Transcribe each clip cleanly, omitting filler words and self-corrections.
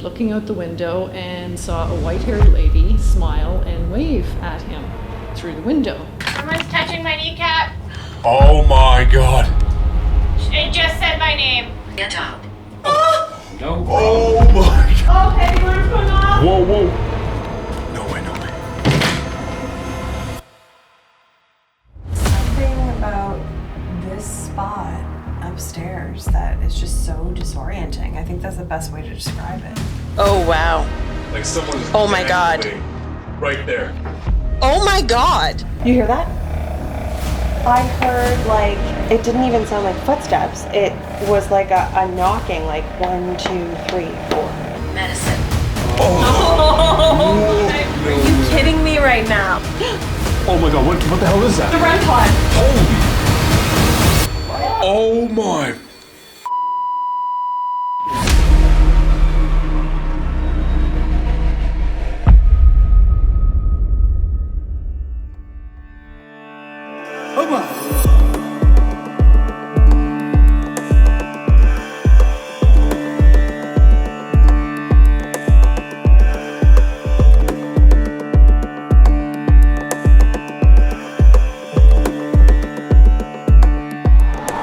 looking out the window and saw a white-haired lady smile and wave at him through the window. Someone's touching my kneecap. Oh my god. It just said my name. Get out. No. Oh my god. Oh, heavy alarm's going off. Whoa, whoa. No way, no way. Something about this spot upstairs that is just so disorienting. I think that's the best way to describe it. Oh, wow. Like someone's Oh my god. right there. Oh my god. You hear that? I heard, like, it didn't even sound like footsteps. It was like a knocking, like 1, 2, 3, 4. Medicine. Are you kidding me right now? Oh my god, what the hell is that? The REM pod. Oh my.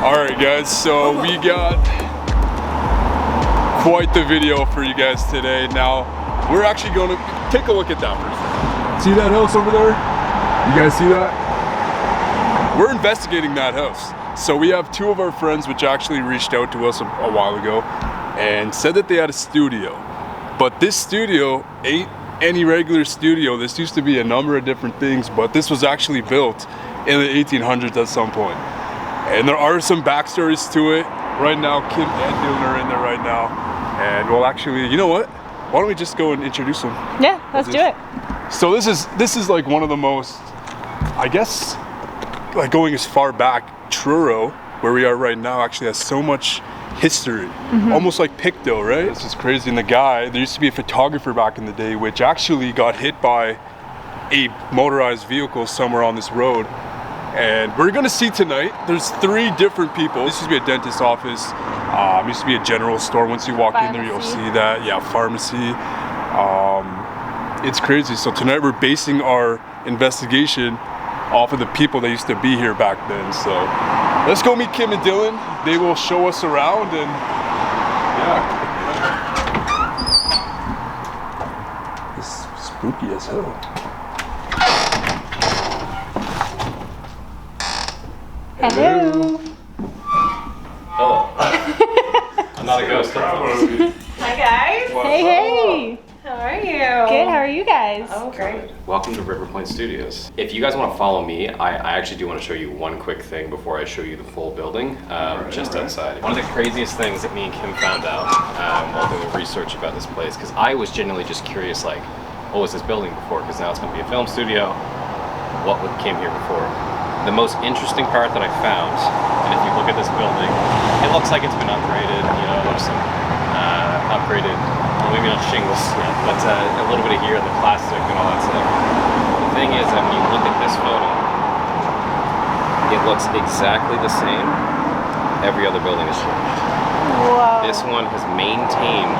Alright guys, so we got quite the video for you guys today. Now, we're actually going to take a look at that first. See that house over there? You guys see that? We're investigating that house. So we have two of our friends which actually reached out to us a while ago and said that they had a studio. But this studio ain't any regular studio. This used to be a number of different things, but this was actually built in the 1800s at some point. And there are some backstories to it. Right now, Kim and Dillon are in there right now. And well, actually, you know what? Why don't we just go and introduce them? Yeah, let's do it. So this is like one of the most, I guess, like going as far back, Truro, where we are right now, actually has so much history. Almost like Pictou, right? This is crazy. And the guy, there used to be a photographer back in the day, which actually got hit by a motorized vehicle somewhere on this road. And we're gonna see tonight, there's 3 different people. This used to be a dentist's office, used to be a general store. Once you walk in there, you'll see that. Yeah, pharmacy. It's crazy. So tonight we're basing our investigation off of the people that used to be here back then. So let's go meet Kim and Dillon. They will show us around and yeah. It's spooky as hell. Hello. Hello. I'm not a ghost. Hi guys. Hey. How are you? Good, how are you guys? Oh, great. Welcome to River Point Studios. If you guys want to follow me, I actually do want to show you one quick thing before I show you the full building, just outside. One of the craziest things that me and Kim found out while doing research about this place, because I was genuinely just curious, like, what was this building before? Because now it's going to be a film studio. What came here before? The most interesting part that I found, and if you look at this building, it looks like it's been upgraded, you know, there's some upgraded, well, maybe not shingles yet, but a little bit of here, the plastic and all that stuff. The thing is that when you look at this photo, it looks exactly the same. Every other building has changed. Wow. This one has maintained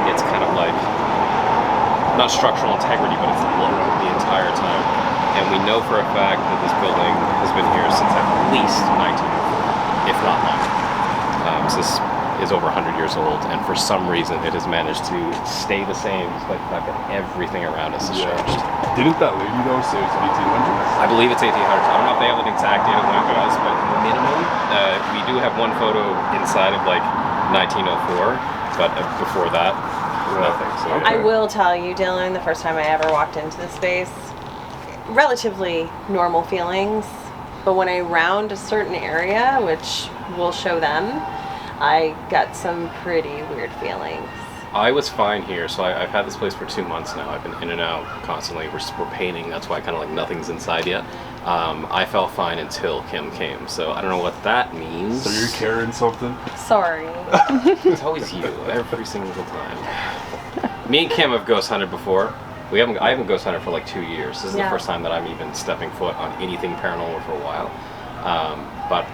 its kind of like, not structural integrity, but its look the entire time. And we know for a fact that this building has been here since at least 1904, if not longer. So this is over 100 years old, and for some reason it has managed to stay the same despite the fact that everything around us has changed. Didn't that lady though say it's 1800s? I believe it's 1800s. I don't know if they have an exact date of when it was, but minimum. We do have one photo inside of like 1904, but before that, nothing. So. I will tell you, Dylan, the first time I ever walked into this space, relatively normal feelings, but when I round a certain area, which we'll show them, I got some pretty weird feelings. I was fine here, so I've had this place for 2 months now. I've been in and out constantly. We're painting, that's why kind of like nothing's inside yet. I felt fine until Kim came, so I don't know what that means. So you're carrying something? Sorry. It's always you, every single time. Me and Kim have ghost hunted before. I haven't ghost hunted for like 2 years. This is the first time that I'm even stepping foot on anything paranormal for a while. But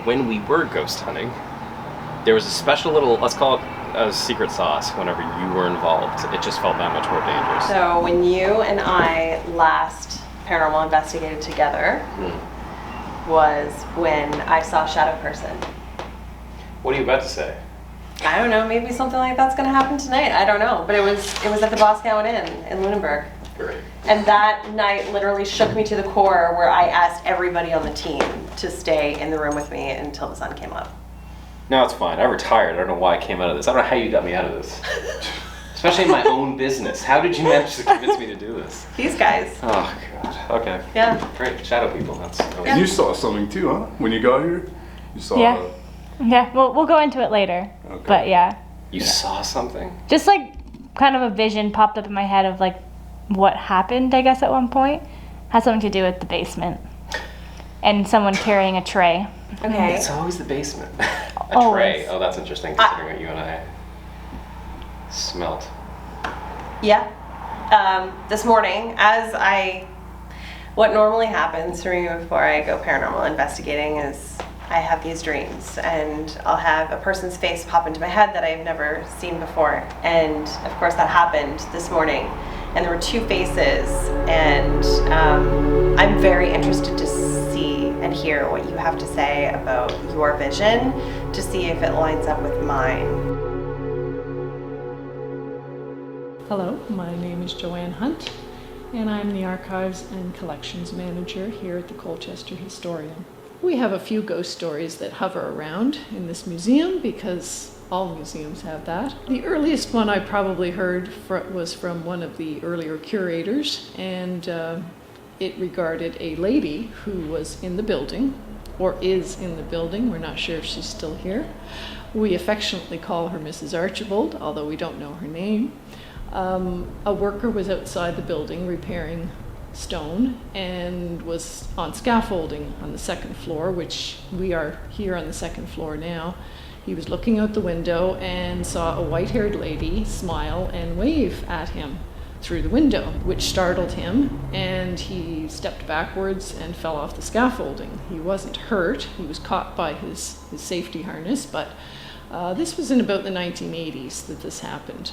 when we were ghost hunting, there was a special little, let's call it a secret sauce whenever you were involved. It just felt that much more dangerous. So when you and I last paranormal investigated together was when I saw Shadow Person. What are you about to say? I don't know, maybe something like that's gonna happen tonight. I don't know. But it was at the Boscawen Inn in Lunenburg. Great. And that night literally shook me to the core, where I asked everybody on the team to stay in the room with me until the sun came up. No, it's fine. I retired. I don't know why I came out of this. I don't know how you got me out of this. Especially in my own business. How did you manage to convince me to do this? These guys. Oh, God. Okay. Yeah. Great. Shadow people. That's And you saw something too, huh? When you got here? You saw Yeah. Yeah, we'll go into it later. Okay. But yeah. You saw something? Just like kind of a vision popped up in my head of like what happened, I guess, at one point. Had something to do with the basement. And someone carrying a tray. Okay. It's always the basement. A Always. tray. Oh, that's interesting considering what you and I smelt. Yeah. This morning, what normally happens for me before I go paranormal investigating is I have these dreams, and I'll have a person's face pop into my head that I've never seen before. And of course that happened this morning, and there were two faces, and I'm very interested to see and hear what you have to say about your vision to see if it lines up with mine. Hello, my name is Joanne Hunt, and I'm the Archives and Collections Manager here at the Colchester Historian. We have a few ghost stories that hover around in this museum because all museums have that. The earliest one I probably heard was from one of the earlier curators, and it regarded a lady who was in the building, or is in the building. We're not sure if she's still here. We affectionately call her Mrs. Archibald, although we don't know her name. A worker was outside the building repairing stone and was on scaffolding on the second floor, which we are here on the second floor now. He was looking out the window and saw a white-haired lady smile and wave at him through the window, which startled him, and he stepped backwards and fell off the scaffolding. He wasn't hurt. He was caught by his safety harness, but this was in about the 1980s that this happened.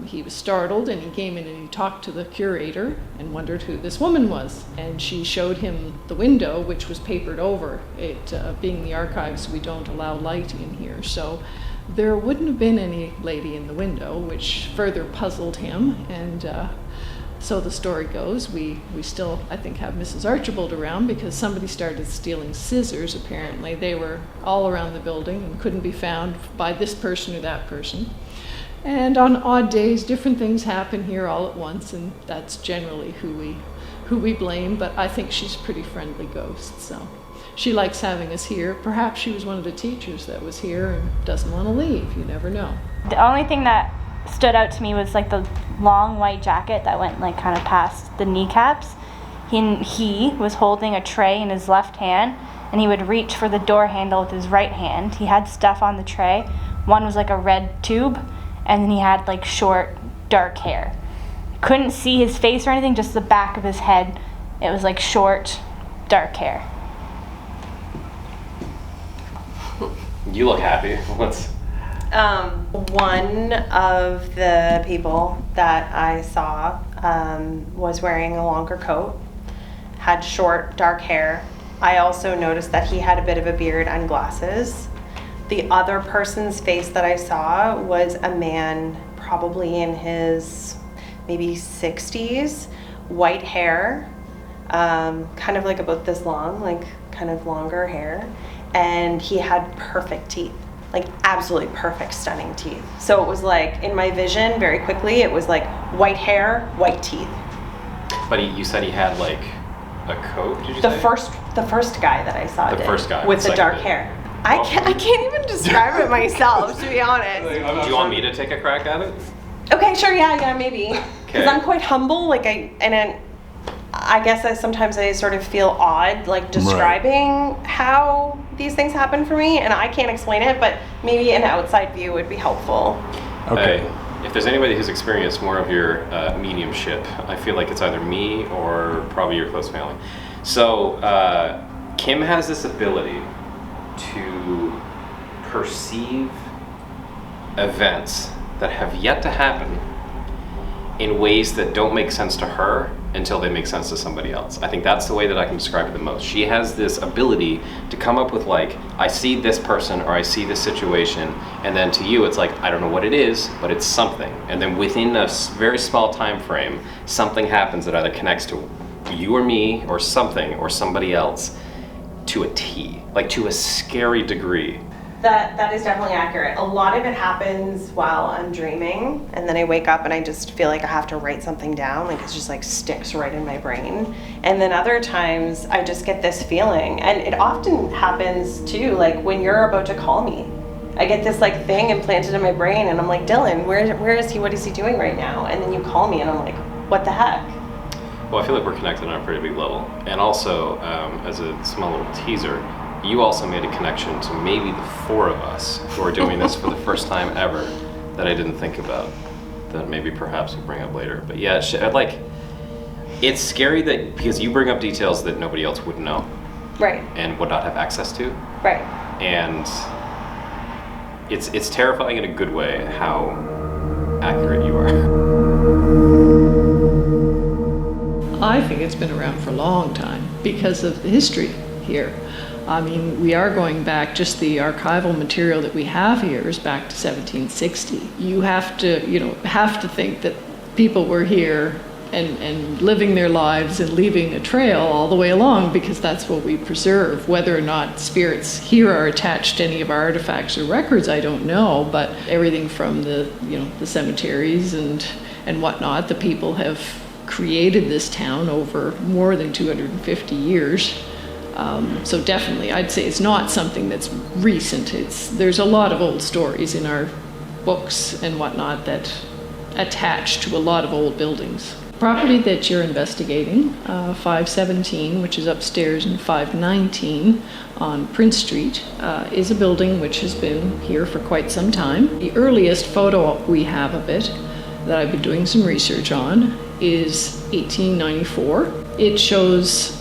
He was startled, and he came in and he talked to the curator and wondered who this woman was. And she showed him the window, which was papered over. It being the archives, we don't allow light in here, so there wouldn't have been any lady in the window, which further puzzled him. And so the story goes, we still, I think, have Mrs. Archibald around because somebody started stealing scissors, apparently. They were all around the building and couldn't be found by this person or that person. And on odd days, different things happen here all at once, and that's generally who we blame, but I think she's a pretty friendly ghost, so. She likes having us here. Perhaps she was one of the teachers that was here and doesn't want to leave. You never know. The only thing that stood out to me was like the long white jacket that went like kind of past the kneecaps. He was holding a tray in his left hand, and he would reach for the door handle with his right hand. He had stuff on the tray. One was like a red tube, and then he had like short, dark hair. Couldn't see his face or anything, just the back of his head. It was like short, dark hair. You look happy. What's... One of the people that I saw was wearing a longer coat, had short, dark hair. I also noticed that he had a bit of a beard and glasses. The other person's face that I saw was a man probably in his maybe 60s, white hair, kind of like about this long, like kind of longer hair. And he had perfect teeth, like absolutely perfect, stunning teeth. So it was like, in my vision, very quickly, it was like white hair, white teeth. But you said he had like a coat, did you The say? first guy that I saw The did, first guy, with the second dark did. hair. I can't even describe it myself, to be honest. Do you want me to take a crack at it? Okay, sure, yeah, maybe. Because Okay. I'm quite humble, like I guess sometimes I sort of feel odd, like describing how these things happen for me, and I can't explain it, but maybe an outside view would be helpful. Okay. If there's anybody who's experienced more of your mediumship, I feel like it's either me or probably your close family. So Kim has this ability to perceive events that have yet to happen in ways that don't make sense to her until they make sense to somebody else. I think that's the way that I can describe it the most. She has this ability to come up with like, I see this person or I see this situation, and then to you it's like, I don't know what it is, but it's something. And then within a very small time frame, something happens that either connects to you or me or something or somebody else to a T, like to a scary degree. That is definitely accurate. A lot of it happens while I'm dreaming, and then I wake up and I just feel like I have to write something down, like it's just like sticks right in my brain. And then other times I just get this feeling, and it often happens too, like when you're about to call me. I get this like thing implanted in my brain, and I'm like, Dillon, where is he? What is he doing right now? And then you call me, and I'm like, what the heck? Well, I feel like we're connected on a pretty big level. And also, as a small little teaser, you also made a connection to maybe the four of us who are doing this for the first time ever that I didn't think about, that maybe perhaps we'll bring up later. But yeah, it's scary that because you bring up details that nobody else would know. Right. And would not have access to. Right. And it's terrifying in a good way how accurate you are. I think it's been around for a long time because of the history here. I mean, we are going back, just the archival material that we have here is back to 1760. You have to think that people were here and living their lives and leaving a trail all the way along, because that's what we preserve. Whether or not spirits here are attached to any of our artifacts or records, I don't know, but everything from the cemeteries and whatnot, the people have created this town over more than 250 years. So definitely, I'd say it's not something that's recent. There's a lot of old stories in our books and whatnot that attach to a lot of old buildings. Property that you're investigating, 517, which is upstairs, and 519 on Prince Street, is a building which has been here for quite some time. The earliest photo we have of it, that I've been doing some research on, is 1894. It shows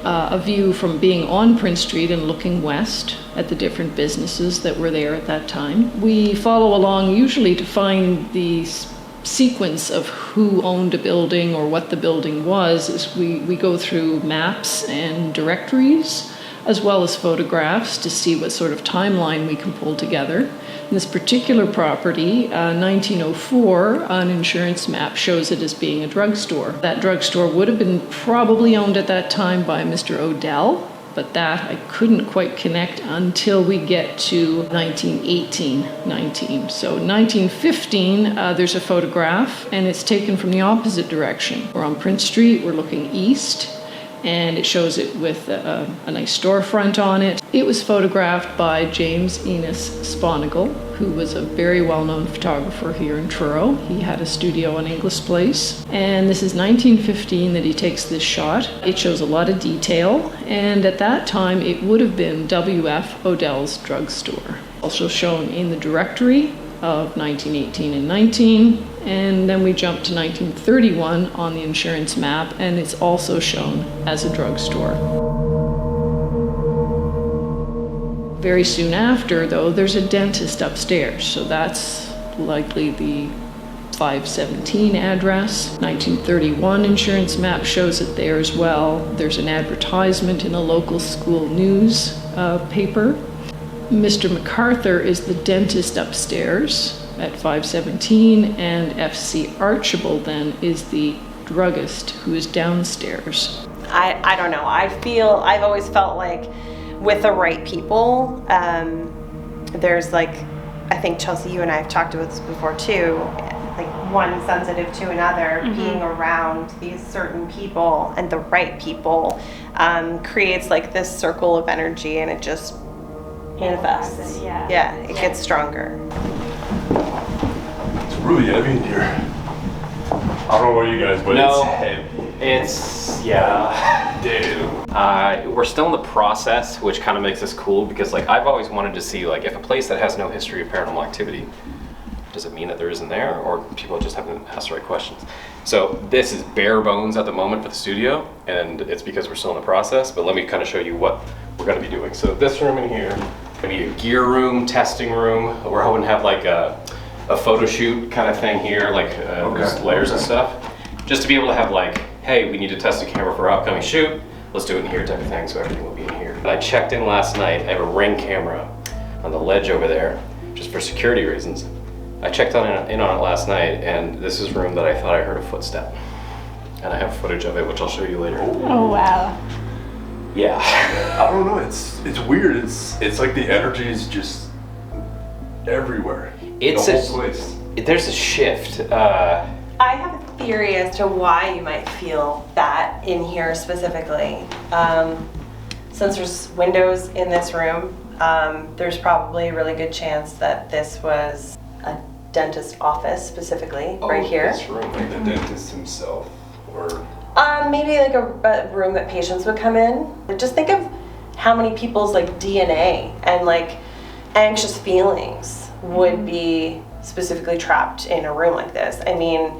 a view from being on Prince Street and looking west at the different businesses that were there at that time. We follow along usually to find the sequence of who owned a building or what the building was. Is we go through maps and directories as well as photographs to see what sort of timeline we can pull together. In this particular property, 1904, an insurance map shows it as being a drugstore. That drugstore would have been probably owned at that time by Mr. Odell, but that I couldn't quite connect until we get to 1918-19. So 1915, there's a photograph, and it's taken from the opposite direction. We're on Prince Street, we're looking east, and it shows it with a nice storefront on it. It was photographed by James Enos Sponigal, who was a very well-known photographer here in Truro. He had a studio on Inglis Place. And this is 1915 that he takes this shot. It shows a lot of detail, and at that time it would have been W.F. Odell's drugstore. Also shown in the directory of 1918 and 19, and then we jump to 1931 on the insurance map, and it's also shown as a drugstore. Very soon after, though, there's a dentist upstairs, so that's likely the 517 address. 1931 insurance map shows it there as well. There's an advertisement in a local school news paper. Mr. MacArthur is the dentist upstairs at 517, and F.C. Archibald then is the druggist who is downstairs. I don't know. I've always felt like with the right people, there's like, I think Chelsea, you and I have talked about this before too, like one sensitive to another, being around these certain people and the right people creates like this circle of energy, and it just manifests. Yeah, it gets stronger. It's really heavy in here. I don't know about you guys, but No. it's heavy. We're still in the process, which kind of makes this cool, because like I've always wanted to see, like, if a place that has no history of paranormal activity, does it mean that there isn't there, or people just haven't asked the right questions? So this is bare bones at the moment for the studio, and it's because we're still in the process, but let me kind of show you what we're going to be doing. So this room in here Maybe a gear room, testing room. We're hoping to have like a photo shoot kind of thing here, like there's layers and stuff. Just to be able to have like, hey, we need to test a camera for our upcoming shoot. Let's do it in here type of thing, so everything will be in here. But I checked in last night. I have a Ring camera on the ledge over there, just for security reasons. I checked in on it last night, and this is a room that I thought I heard a footstep. And I have footage of it, which I'll show you later. Oh wow. Yeah. I don't know. It's weird. It's like the energy is just everywhere. It's the whole place. There's a shift. I have a theory as to why you might feel that in here specifically. Since there's windows in this room, there's probably a really good chance that this was a dentist office specifically, right here. This room, Like the dentist himself, or Maybe like a room that patients would come in. Just think of how many people's like DNA and like anxious feelings would be specifically trapped in a room like this. I mean,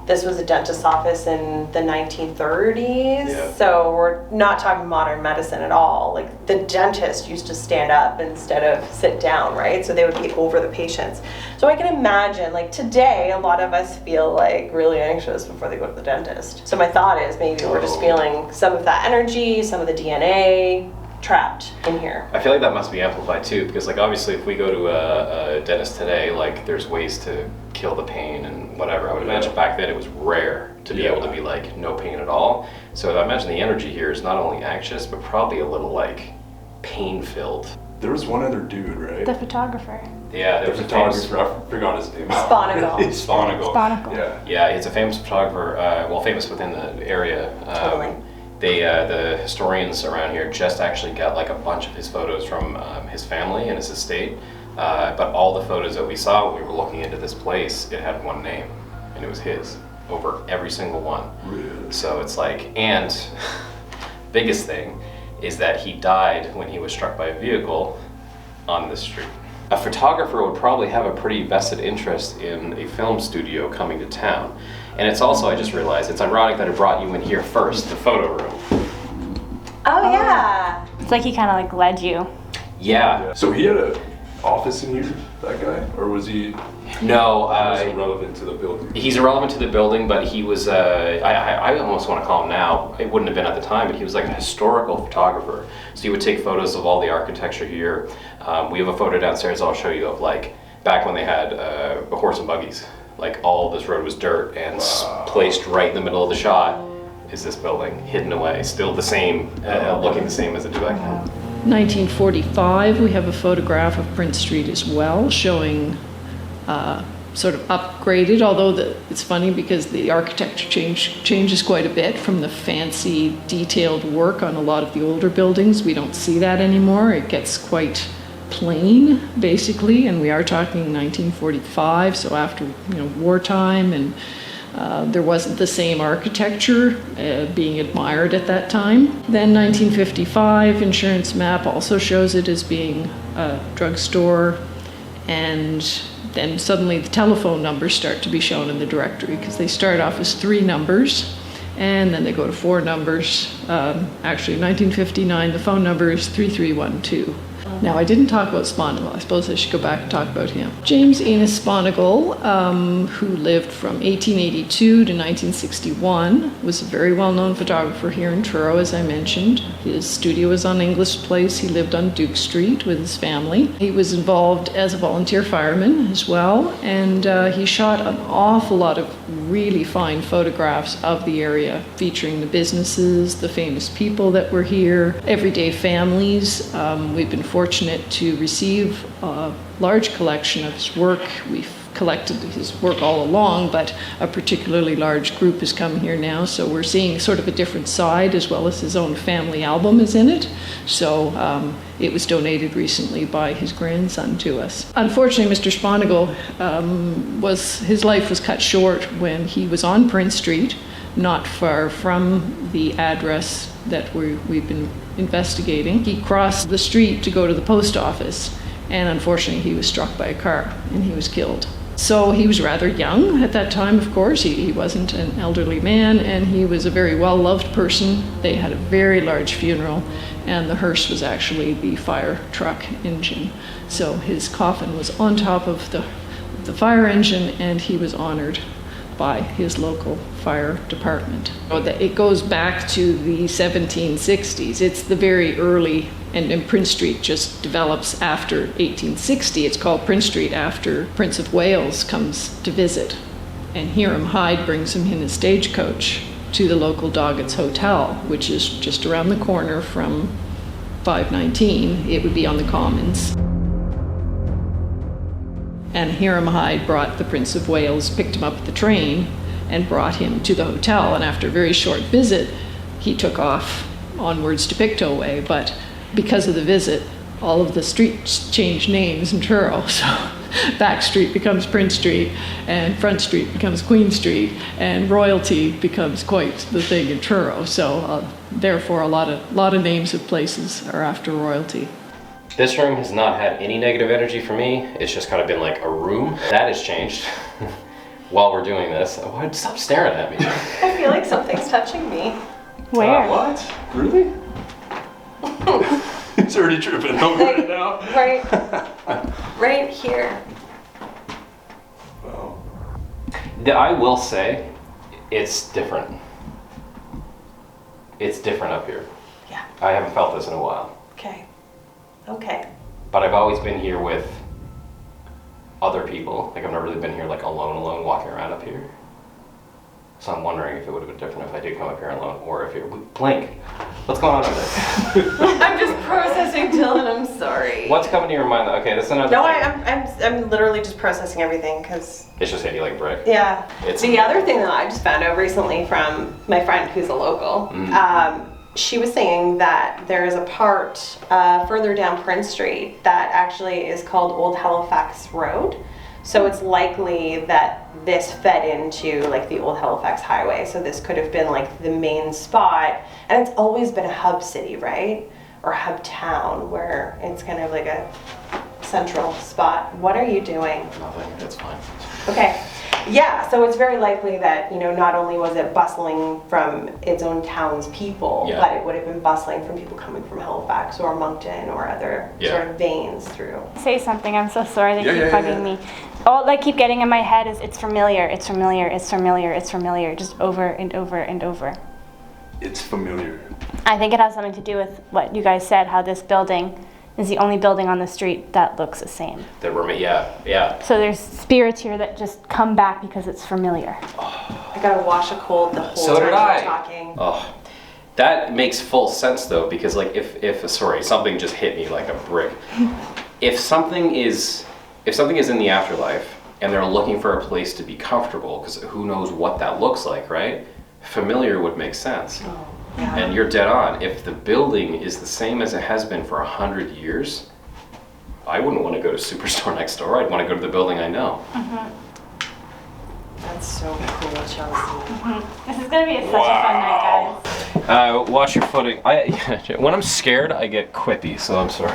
this was a dentist's office in the 1930s, Yeah. so we're not talking modern medicine at all. Like the dentist used to stand up instead of sit down, right? So they would be over the patients. So I can imagine, like today, a lot of us feel like really anxious before they go to the dentist. So my thought is maybe we're just feeling some of that energy, some of the DNA trapped in here. I feel like that must be amplified too, because like obviously if we go to a dentist today, like there's ways to kill the pain and whatever. I would imagine back then it was rare to be able to be like no pain at all. So I imagine the energy here is not only anxious, but probably a little like pain filled. there was one other dude, right? The photographer. Yeah, The there's a famous, photographer. I forgot his name. Sponigal. Sponigal. Sponigal. Yeah. yeah, he's a famous photographer. Well, famous within the area. Totally. The historians around here just actually got like a bunch of his photos from his family and his estate. But all the photos that we saw when we were looking into this place, it had one name, and it was his over every single one. Really? So it's like, and biggest thing is that he died when he was struck by a vehicle on the street. A photographer would probably have a pretty vested interest in a film studio coming to town. And it's also, I just realized, it's ironic that I brought you in here first, the photo room. Oh yeah. It's like he kind of like led you. Yeah. So he had an office in here, that guy? Or was he No, relevant to the building? he's irrelevant to the building, but he was, I almost want to call him now, it wouldn't have been at the time, but he was like a historical photographer. So he would take photos of all the architecture here. We have a photo downstairs I'll show you of like, back when they had horse and buggies. Like all this road was dirt, and placed right in the middle of the shot is this building, hidden away, still the same, looking the same as it did back then. 1945, we have a photograph of Prince Street as well, showing sort of upgraded, although it's funny because the architecture changes quite a bit from the fancy detailed work on a lot of the older buildings. We don't see that anymore. It gets quite plain, basically, and we are talking 1945, so after wartime, and there wasn't the same architecture being admired at that time. Then 1955, insurance map also shows it as being a drugstore, and then suddenly the telephone numbers start to be shown in the directory because they start off as 3 numbers and then they go to 4 numbers. Actually, in 1959, the phone number is 3312. Now, I didn't talk about Sponigal. I suppose I should go back and talk about him. James Enos Sponigal, who lived from 1882 to 1961, was a very well-known photographer here in Truro, as I mentioned. His studio was on English Place. He lived on Duke Street with his family. He was involved as a volunteer fireman as well, and he shot an awful lot of really fine photographs of the area, featuring the businesses, the famous people that were here, everyday families. We've been fortunate to receive a large collection of his work. We've collected his work all along, but a particularly large group has come here now, so we're seeing sort of a different side, as well as his own family album is in it. So it was donated recently by his grandson to us. Unfortunately, Mr. Sponigal, his life was cut short when he was on Prince Street, not far from the address that we've been investigating. He crossed the street to go to the post office, and unfortunately he was struck by a car and he was killed. So he was rather young at that time, of course. He wasn't an elderly man, and he was a very well-loved person. They had a very large funeral, and the hearse was actually the fire truck engine. So his coffin was on top of the fire engine, and he was honored by his local fire department. It goes back to the 1760s. It's the very early, and Prince Street just develops after 1860. It's called Prince Street after Prince of Wales comes to visit. And Hiram Hyde brings him in a stagecoach to the local Doggett's Hotel, which is just around the corner from 519. It would be on the Commons. And Hiram Hyde brought the Prince of Wales, picked him up at the train, and brought him to the hotel. And after a very short visit, he took off onwards to Pictou Way. But because of the visit, all of the streets changed names in Truro. So Back Street becomes Prince Street, and Front Street becomes Queen Street, and royalty becomes quite the thing in Truro. So therefore, a lot of names of places are after royalty. This room has not had any negative energy for me. It's just kind of been like a room. That has changed while we're doing this. Oh, stop staring at me. I feel like something's touching me. Where? What? Really? It's already tripping over it now. Right here. Wow. I will say, it's different. It's different up here. Yeah. I haven't felt this in a while. Okay. But I've always been here with other people. Like I've never really been here like alone walking around up here. So I'm wondering if it would have been different if I did come up here alone, or if it Blink. What's going on over there? I'm just processing, Dillon. I'm sorry. What's coming to your mind? Okay, that's another No, thing. I'm literally just processing everything because. It's just hit you like a brick. Yeah. It's the other thing that I just found out recently from my friend who's a local. She was saying that there is a part further down Prince Street that actually is called Old Halifax Road. So it's likely that this fed into like the Old Halifax Highway. So this could have been like the main spot. And it's always been a hub city, right? Or hub town where it's kind of like a central spot. What are you doing? Nothing, it's fine. Okay. Yeah, so it's very likely that, not only was it bustling from its own town's people, but it would have been bustling from people coming from Halifax or Moncton or other sort of veins through. Say something. I'm so sorry. They keep bugging me. All I keep getting in my head is it's familiar, it's familiar, it's familiar, it's familiar, just over and over and over. It's familiar. I think it has something to do with what you guys said, how this building is the only building on the street that looks the same. Yeah. So there's spirits here that just come back because it's familiar. I gotta wash a cold the whole So did time I. we're talking. Oh, that makes full sense though, because like if something just hit me like a brick. If something is in the afterlife and they're looking for a place to be comfortable, because who knows what that looks like, right? Familiar would make sense. Oh, yeah. And you're dead on. If the building is the same as it has been for 100 years, I wouldn't want to go to Superstore next door. I'd want to go to the building I know. That's so cool, Chelsea. This is gonna be such a fun night, guys. Wash your footing. When I'm scared, I get quippy, so I'm sorry.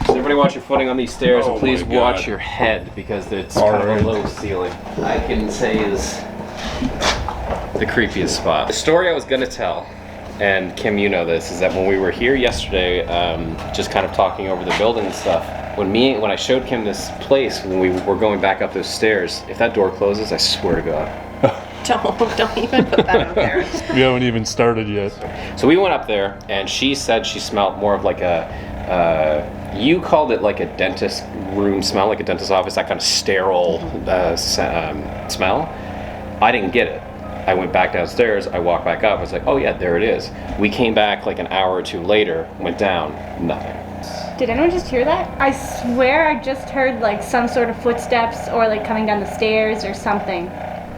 So everybody wash your footing on these stairs, and please watch your head, because it's kind of a low ceiling. I can say is the creepiest spot. The story I was gonna tell, and Kim, you know this, is that when we were here yesterday, just kind of talking over the building and stuff, when I showed Kim this place, when we were going back up those stairs, if that door closes, I swear to God. Don't even put that out there. We haven't even started yet. So we went up there, and she said she smelled more of like you called it like a dentist room smell, like a dentist's office, that kind of sterile smell. I didn't get it. I went back downstairs, I walked back up, I was like, oh yeah, there it is. We came back like an hour or two later, went down, nothing. Did anyone just hear that? I swear I just heard like some sort of footsteps or like coming down the stairs or something.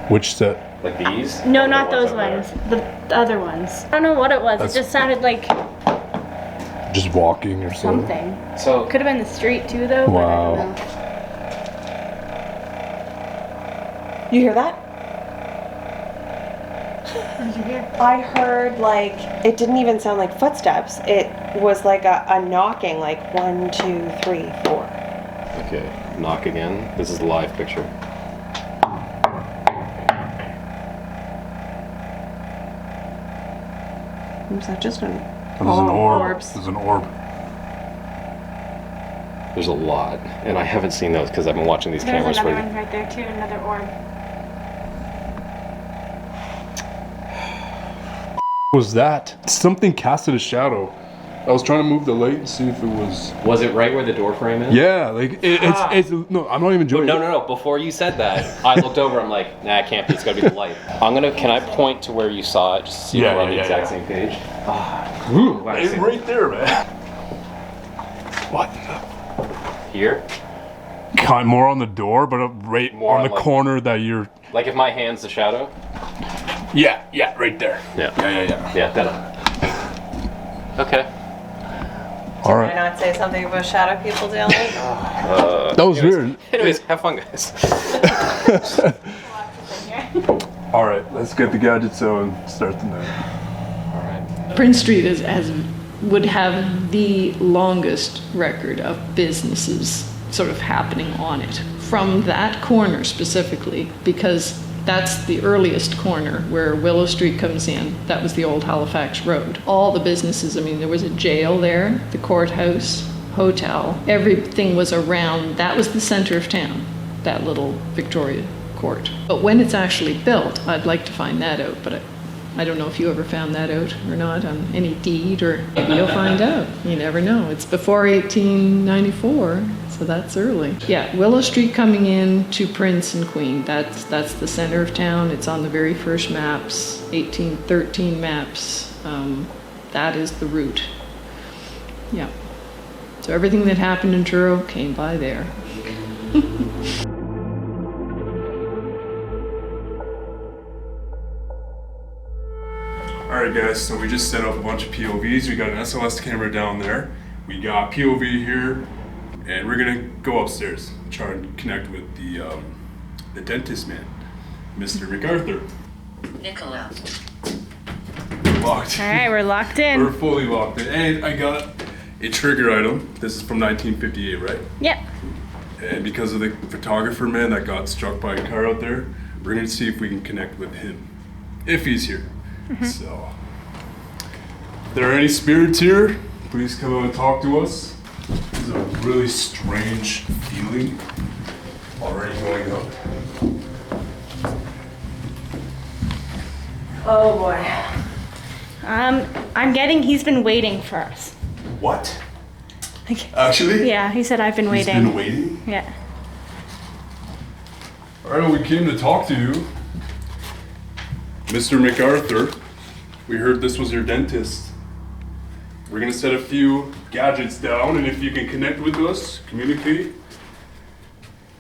Which set? Like these? No, Or the not those up ones. there? The other ones. I don't know what it was. It just sounded like Just walking or something. something. So Could have been the street too, though. But Wow. I don't know. You hear that? What did you hear? I heard like, it didn't even sound like footsteps. It was like a knocking, like 1, 2, 3, 4. okay, knock again. This is the live picture. Is that just an There's an orb. orbs? There's an orb. There's a lot, and I haven't seen those because I've been watching these There's cameras another for. one right there too, another orb. What was that? Something casted a shadow. I was trying to move the light and see if it was. Was it right where the door frame is? Yeah, like it's no. I'm not even joking. No. Before you said that, I looked over. I'm like, nah, it can't be. It's gotta be the light. Can I point to where you saw it, just to see if we're on the exact same page? Ooh, wow, It's right there, man. What? Here? Kind more on the door, but right More on the like- corner that you're. Like if my hand's the shadow? Yeah, right there. Yeah. Yeah. That. Okay. All Why right. not say something about shadow people, Dillon? That was weird. Anyways, have fun, guys. All right, let's get the gadgets out and start the night. All right. Prince Street would have the longest record of businesses sort of happening on it from that corner specifically, because that's the earliest corner where Willow Street comes in. That was the old Halifax Road. All the businesses, I mean, there was a jail there, the courthouse, hotel, everything was around. That was the center of town, that little Victoria Court. But when it's actually built, I'd like to find that out, but I don't know if you ever found that out or not on any deed, or maybe you'll find out. You never know. It's before 1894, so that's early. Yeah, Willow Street coming in to Prince and Queen. That's the center of town. It's on the very first maps, 1813 maps. That is the route. Yeah. So everything that happened in Truro came by there. Alright guys, so we just set up a bunch of POVs. We got an SLS camera down there. We got POV here, and we're gonna go upstairs, try and connect with the dentist man, Mr. MacArthur. Nicola. Locked. All right, we're locked in. We're fully locked in. And I got a trigger item. This is from 1958, right? Yep. And because of the photographer man that got struck by a car out there, we're gonna see if we can connect with him, if he's here. So, if there are any spirits here, please come out and talk to us. This is a really strange feeling already going up. Oh boy. I'm getting. He's been waiting for us. What? Like, Actually? yeah, he said I've been He's waiting. been waiting? Yeah. Alright, well, we came to talk to you. Mr. MacArthur, we heard this was your dentist. We're gonna set a few gadgets down, and if you can connect with us, communicate,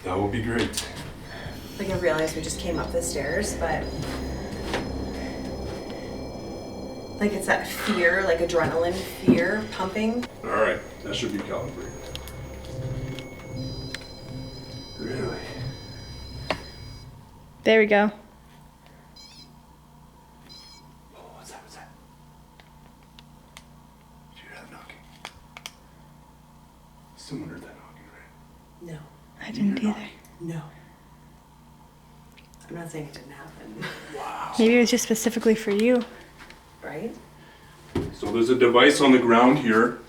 that would be great. Like I realized we just came up the stairs, but like it's that fear, like adrenaline fear pumping. Alright, that should be calibrated. Really? There we go. Oh, what's that? Did you hear that knocking? Someone heard that knocking, right? No. I didn't either. No. I'm not saying it didn't happen. Wow. Maybe it was just specifically for you. Right? So there's a device on the ground here,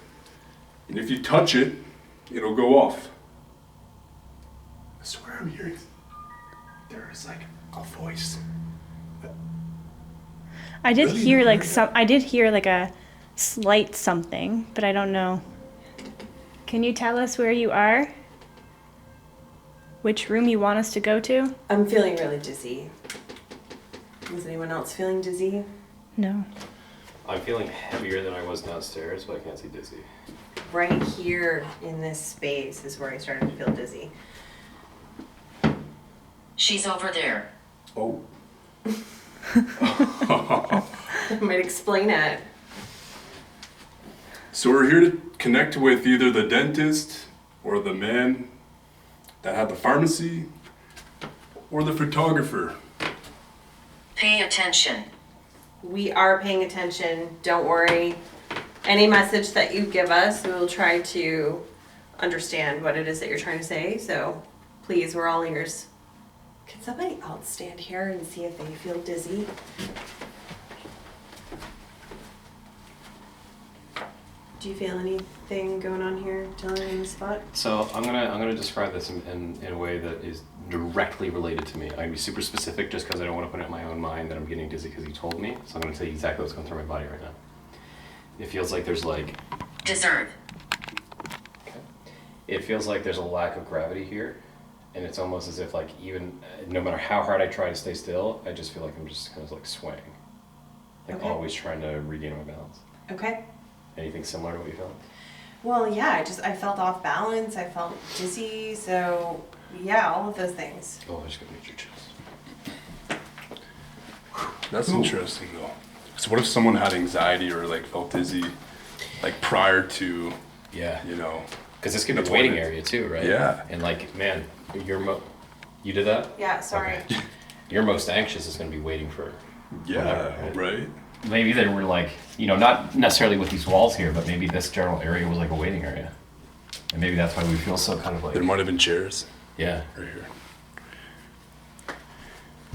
and if you touch it, it'll go off. I swear I'm hearing there is like a voice. I did Really? hear like some. I did hear like a slight something, but I don't know. Can you tell us where you are? Which room you want us to go to? I'm feeling really dizzy. Is anyone else feeling dizzy? No. I'm feeling heavier than I was downstairs, but I can't see dizzy. Right here in this space is where I started to feel dizzy. She's over there. Oh. That might explain it. So we're here to connect with either the dentist or the man that had the pharmacy or the photographer. Pay attention. We are paying attention. Don't worry. Any message that you give us, we will try to understand what it is that you're trying to say. So please, we're all ears. Can somebody else stand here and see if they feel dizzy? Do you feel anything going on here, Dillon, in the spot? So I'm gonna describe this in a way that is directly related to me. I'm gonna be super specific just because I don't want to put it in my own mind that I'm getting dizzy because you told me. So I'm gonna tell you exactly what's going through my body right now. It feels like there's like Deserve. okay. It feels like there's a lack of gravity here, and it's almost as if like even no matter how hard I try to stay still, I just feel like I'm just kind of like swaying, like Okay. always trying to regain my balance. Okay. Anything similar to what you felt? Well, yeah, I felt off balance. I felt dizzy. So, yeah, all of those things. Oh, I just gotta meet your chest. That's interesting though. So what if someone had anxiety or like felt dizzy, like prior to, Yeah. you know? Because this could be a Appointment. waiting area too, right? Yeah. And like, man, you did that? Yeah, sorry. Okay. Your most anxious is going to be waiting for Yeah, whatever, right? Maybe they were like, you know, not necessarily with these walls here, but maybe this general area was like a waiting area. And maybe that's why we feel so kind of like... There might have been chairs Yeah. right here.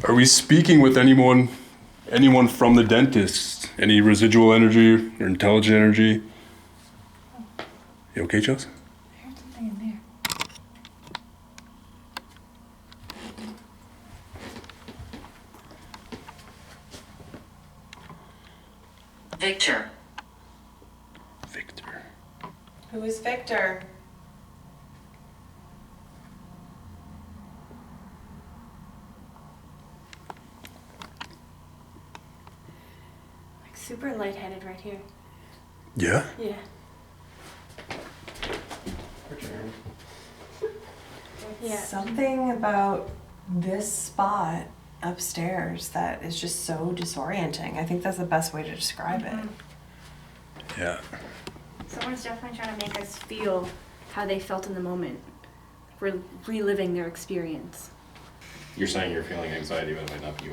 Are we speaking with anyone from the dentist? Any residual energy or intelligent energy? You okay, Chelsea? I heard something in there. Victor. Victor. Who is Victor? Like super lightheaded right here. Yeah? Yeah. Yeah. Something about this spot upstairs that is just so disorienting. I think that's the best way to describe it. Yeah. Someone's definitely trying to make us feel how they felt in the moment. We're reliving their experience. You're saying you're feeling anxiety, but it might not be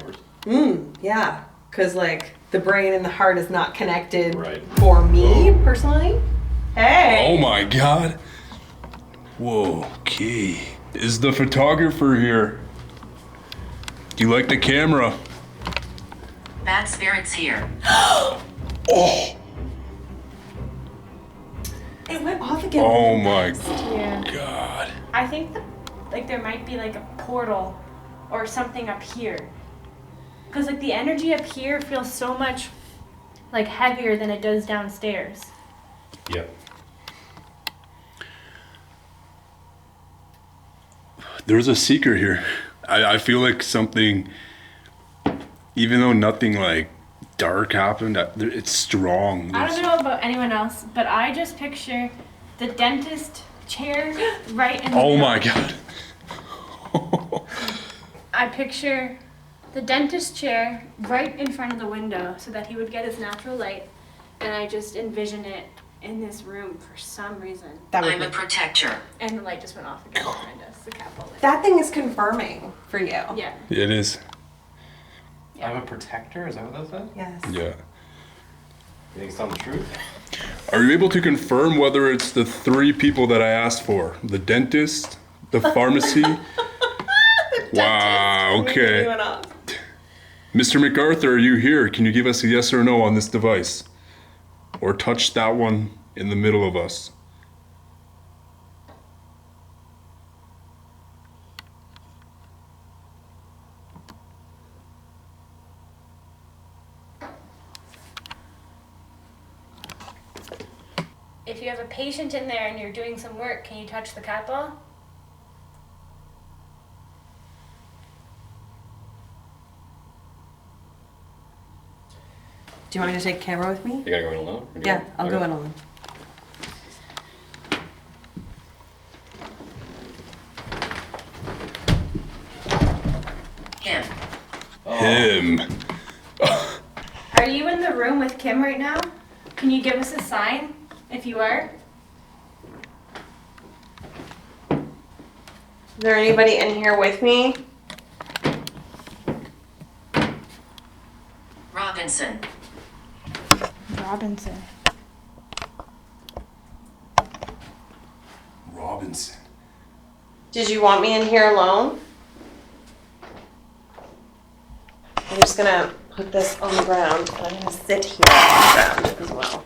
yours. Yeah. Because, like, the brain and the heart is not connected Right. for me personally. Hey! Oh my God. Whoa, okay. Is the photographer here? Do you like the camera? Bad spirits here. Oh! It went off again. Oh my Yeah. God. I think like there might be like a portal or something up here. Because like the energy up here feels so much like heavier than it does downstairs. Yep. There's a seeker here. I feel like something, even though nothing like dark happened, it's strong. I don't know about anyone else, but I just picture the dentist chair right in the Oh middle. my God. I picture the dentist chair right in front of the window so that he would get his natural light, and I just envision it in this room for some reason. That would I'm a protector. And the light just went off again behind us, the capital light. That thing is confirming for you. Yeah. It is. I'm a protector? Is that what that said? Yes. Yeah. You think it's telling the truth? Are you able to confirm whether it's the three people that I asked for? The dentist, the pharmacy? Wow, okay. Went off. Mr. MacArthur, are you here? Can you give us a yes or no on this device? Or touch that one in the middle of us? If you have a patient in there and you're doing some work, can you touch the cat ball? Do you want me to take camera with me? You gotta go in alone? Or do Yeah, you- I'll okay. go in alone. Him. Him. Are you in the room with Kim right now? Can you give us a sign if you are? Is there anybody in here with me? Robinson. Robinson. Robinson. Did you want me in here alone? I'm just gonna put this on the ground and I'm gonna sit here on the ground as well.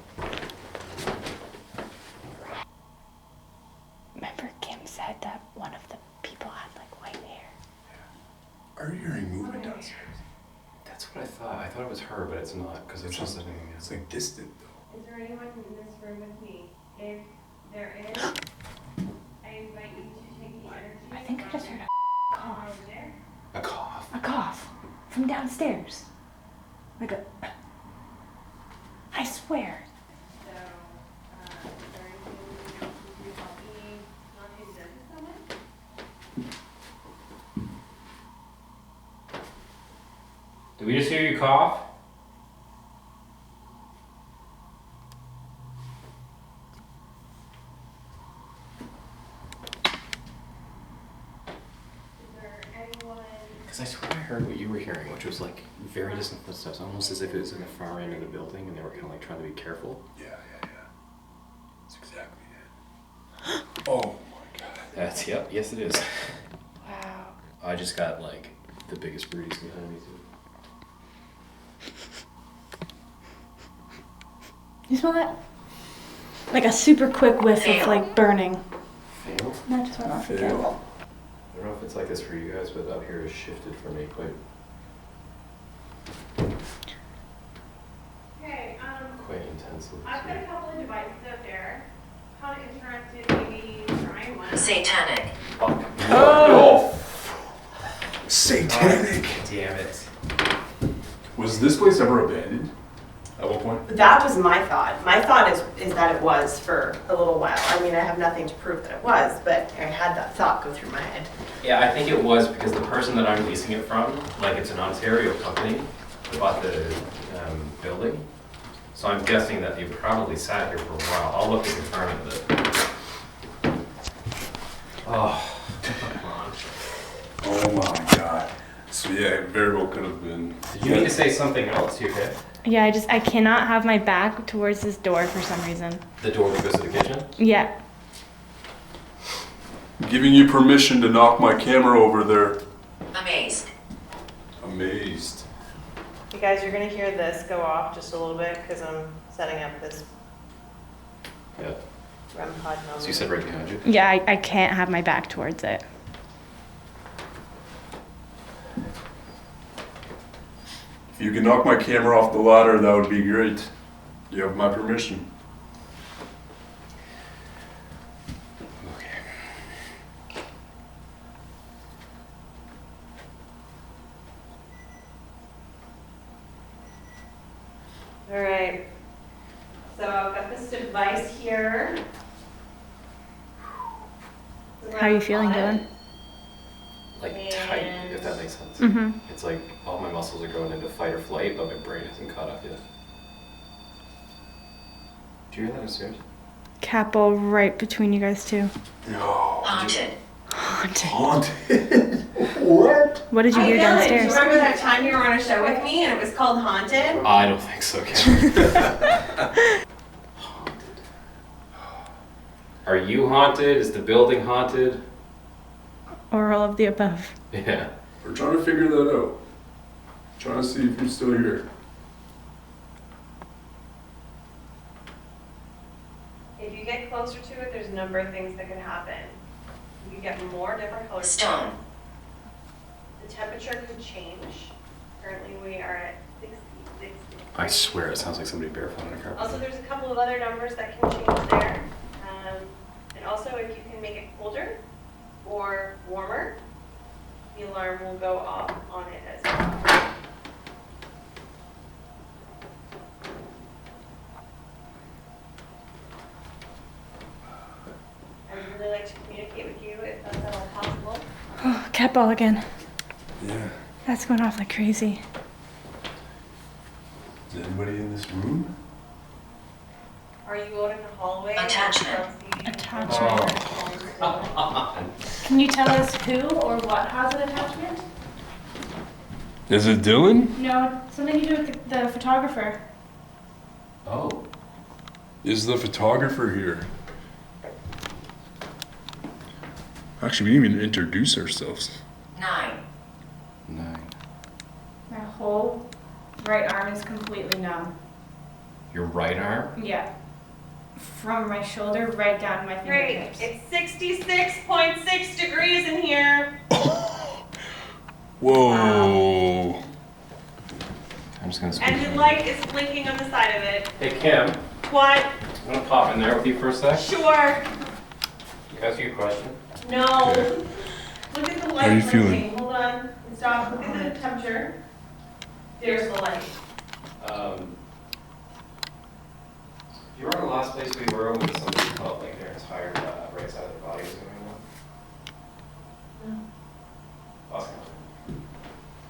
are hearing movement downstairs. That's what I thought. I thought it was her, but it's not because it's just sitting. It's like distant though. Is there anyone in this room with me? If there is, I invite you to take the energy. I think I just heard a cough. over there. A cough. A cough from downstairs. Like a. I swear. So, is there anything you can do to help me not to exert so much? Did we just hear you cough? Is there anyone? Because I swear I heard what you were hearing, which was like very distant footsteps, almost as if it was in the far end of the building and they were kind of like trying to be careful. Yeah. That's exactly it. Oh my god. That's, yep, yes it is. Wow. I just got like the biggest breeze behind me too. You smell that? Like a super quick whiff of like burning. Fail? That just went off again. Fail. I don't know if it's like this for you guys, but up here has shifted for me quite Okay, intensely. I've got a couple of devices up there. Kind of interested maybe trying one. Satanic. Fuck. Oh! Satanic! Damn it. Was this place ever abandoned at one point? That was my thought. My thought is that it was for a little while. I mean, I have nothing to prove that it was, but I had that thought go through my head. Yeah, I think it was because the person that I'm leasing it from, like it's an Ontario company that bought the building. So I'm guessing that they probably sat here for a while. I'll look to confirm it. Oh, come on. Oh my god. So yeah, it very well could have been. Did you need to say something else? You okay? Yeah, I cannot have my back towards this door for some reason. The door that goes to the kitchen? Yeah. Giving you permission to knock my camera over there. Amazed. Amazed. You guys, you're gonna hear this go off just a little bit because I'm setting up this Yeah. REM pod moment. So you said right behind you? Yeah, I can't have my back towards it. If you can knock my camera off the ladder, that would be great. You have my permission. Okay. All right. So I've got this device here. How are you feeling, Dillon? Like tight, if that makes sense. Mm-hmm. It's like all my muscles are going into fight or flight, but my brain hasn't caught up yet. Do you hear that upstairs? Capo right between you guys two. No. Haunted. Haunted. Haunted. What? What did you hear Do downstairs? you remember that time you were on a show with me and it was called Haunted? I don't think so, Ken. Haunted. Are you haunted? Is the building haunted? Or all of the above. Yeah. We're trying to figure that out. Trying to see if you're still here. If you get closer to it, there's a number of things that could happen. You could get more different colors. Stone. The temperature could change. Currently, we are at 66. I swear it sounds like somebody barefoot on a carpet. Also, there's a couple of other numbers that can change there. And also, if you can make it colder or warmer, the alarm will go off on it as well. I would really like to communicate with you if that's at all possible. Oh, cat ball again. Yeah. That's going off like crazy. Is anybody in this room? Are you out in the hallway? Attachment. Attachment. Oh. Can you tell us who or what has an attachment? Is it Dillon? No, something to do with the photographer. Oh. Is the photographer here? Actually, we didn't even introduce ourselves. 9. 9. My whole right arm is completely numb. Your right arm? Yeah. From my shoulder right down to my Great. fingertips. It's 66.6 degrees in here. Whoa. I'm just gonna squeeze And the it. light is blinking on the side of it. Hey Kim, What? I'm gonna pop in there with you for a sec. Sure. Can I ask you a question? No. Look at the light How are you blinking. feeling? Hold on. Stop. Look at the temperature. There's the light. You remember the last place we were when somebody felt like their entire right side of their body was going on? No. Last time.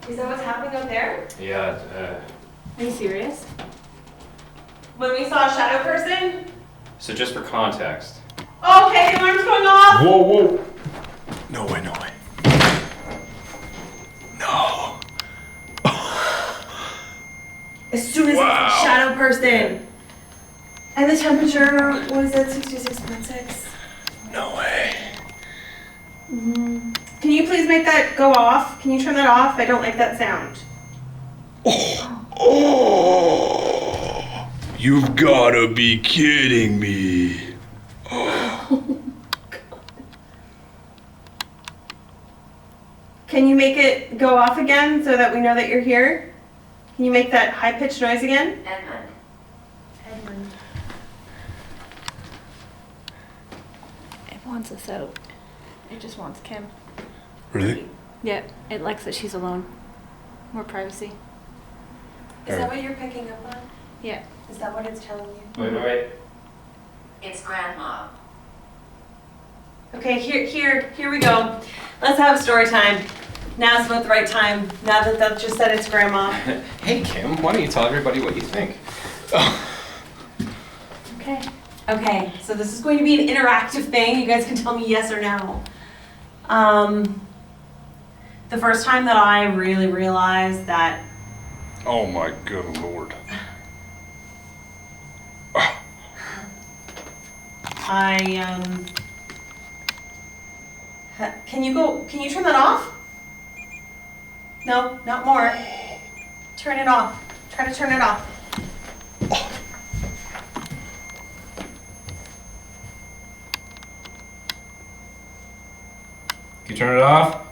Is that what's happening out there? Yeah, Are you serious? When we saw a shadow person? so just for context, Oh, okay, the alarm's going off. Whoa, whoa. No way, no way. No. As soon as Wow. it's a shadow person. And the temperature was at 66.6. No way. Can you please make that go off? Can you turn that off? I don't like that sound. Oh, you've gotta be kidding me. Can you make it go off again so that we know that you're here? Can you make that high-pitched noise again? Edmund. Edmund. It wants us out. It just wants Kim. Really? Yeah, it likes that she's alone. More privacy. Is that what you're picking up on? Yeah. Is that what it's telling you? wait. It's Grandma. Okay, here we go. Let's have story time. Now's about the right time. Now that just said it's grandma. Hey Kim, why don't you tell everybody what you think? Okay. Okay, so this is going to be an interactive thing. You guys can tell me yes or no. The first time that I really realized that Oh my good lord. can you turn that off? No, not more. Turn it off. Try to turn it off. Can you turn it off?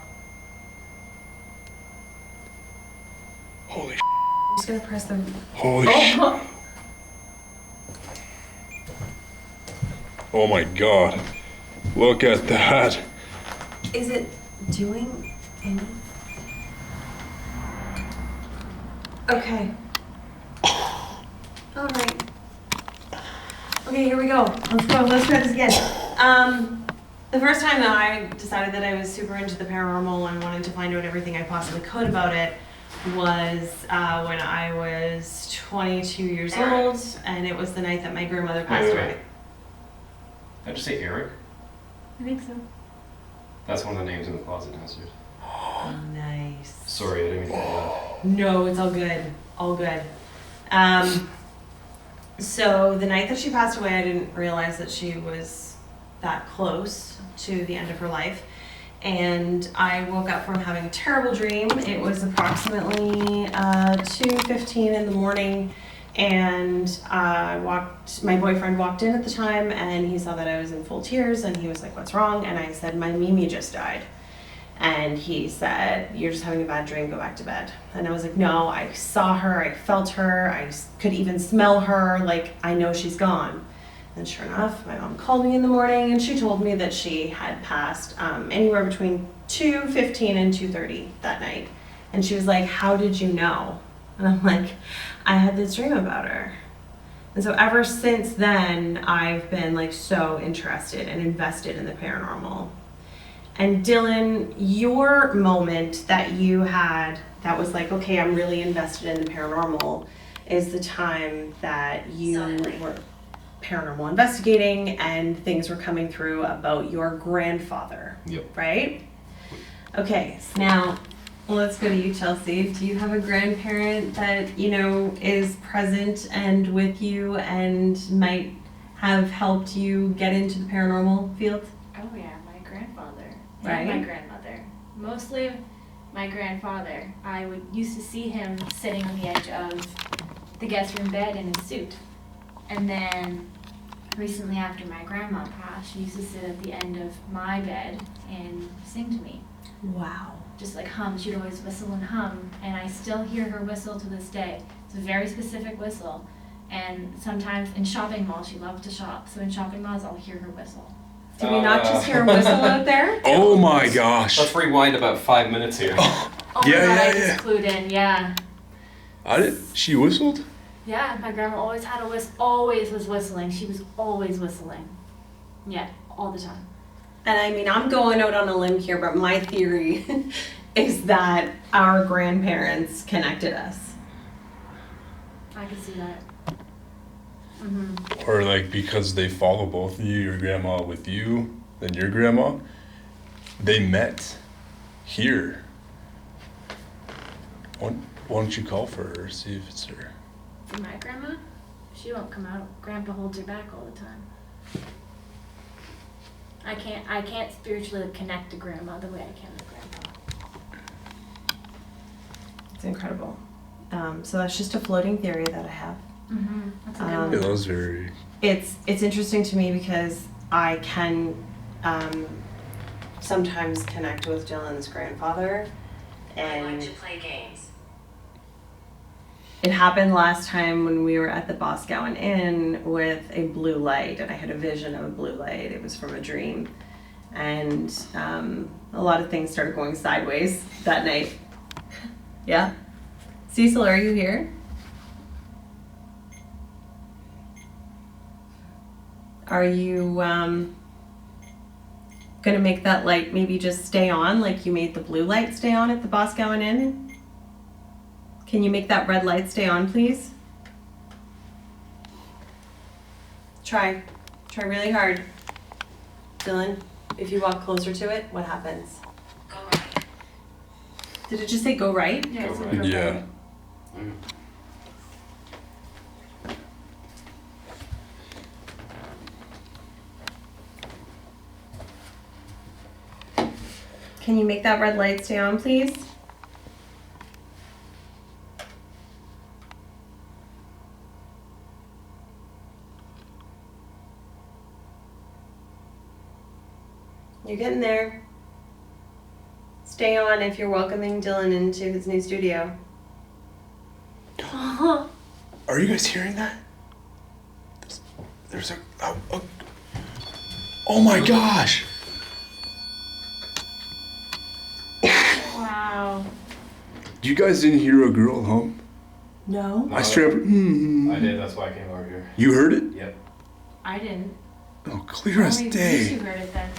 Holy I'm just gonna press the. holy Oh my god. Look at that. Is it doing any? Okay. All right. Okay, here we go. Let's go. Let's try this again. The first time that I decided that I was super into the paranormal and wanted to find out everything I possibly could about it was when I was 22 years old, and it was the night that my grandmother passed Wait. away. Did I just say Eric? I think so. That's one of the names in the closet downstairs. Nice. Sorry, I didn't mean to do that. No, it's all good. All good. So the night that she passed away, I didn't realize that she was that close to the end of her life. And I woke up from having a terrible dream. It was approximately 2:15 in the morning, and my boyfriend walked in at the time, and he saw that I was in full tears, and he was like, "What's wrong?" And I said, "My Mimi just died." And he said, "You're just having a bad dream, go back to bed." And I was like, "No, I saw her, I felt her, I could even smell her, like, I know she's gone." And sure enough, my mom called me in the morning, and she told me that she had passed anywhere between 2:15 and 2:30 that night. And she was like, "How did you know?" And I'm like, "I had this dream about her." And so ever since then, I've been like so interested and invested in the paranormal. And Dillon, your moment that you had that was like, okay, I'm really invested in the paranormal, is the time that you were paranormal investigating and things were coming through about your grandfather. Yep. Right? Okay, so now let's go to you, Chelsea. Do you have a grandparent that, you know, is present and with you and might have helped you get into the paranormal field? Oh yeah, my grandfather. Right. And my grandmother. Mostly my grandfather. I used to see him sitting on the edge of the guest room bed in his suit. And then recently after my grandma passed, she used to sit at the end of my bed and sing to me. Wow. Just like hum, she'd always whistle and hum, and I still hear her whistle to this day. It's a very specific whistle, and sometimes in shopping malls, she loved to shop, so in shopping malls I'll hear her whistle. Did we not just hear a whistle out there? Oh my gosh. Let's rewind about 5 minutes here. Oh Yeah, my God, yeah, I yeah. just clued in, yeah. She whistled? Yeah, my grandma always had a always was whistling. She was always whistling. Yeah, all the time. And I mean, I'm going out on a limb here, but my theory is that our grandparents connected us. I could see that. Or like because they follow both of you, your grandma with you, then your grandma, they met here. Why don't you call for her, see if it's her? My grandma, she won't come out. Grandpa holds her back all the time. I can't spiritually connect to grandma the way I can with grandpa. It's incredible. So that's just a floating theory that I have. That's a good Yeah, one. that was very... It's interesting to me because I can sometimes connect with Dillon's grandfather, I like and to play games. it happened last time when we were at the Boscawen Inn with a blue light, and I had a vision of a blue light. It was from a dream, and a lot of things started going sideways that night. Yeah, Cecil, are you here? Are you gonna make that light maybe just stay on like you made the blue light stay on at the Boscawen Inn? Can you make that red light stay on, please? Try really hard. Dillon, if you walk closer to it, what happens? Go right. Did it just say go right? Yeah, it's a Go good Yeah. one. Can you make that red light stay on, please? You're getting there. Stay on if you're welcoming Dillon into his new studio. Are you guys hearing that? There's a oh my gosh! Wow. You guys didn't hear a girl hum? No. I straight up, I did, that's why I came over here. You heard it? Yep. I didn't. Oh, clear as Only day. you heard it then.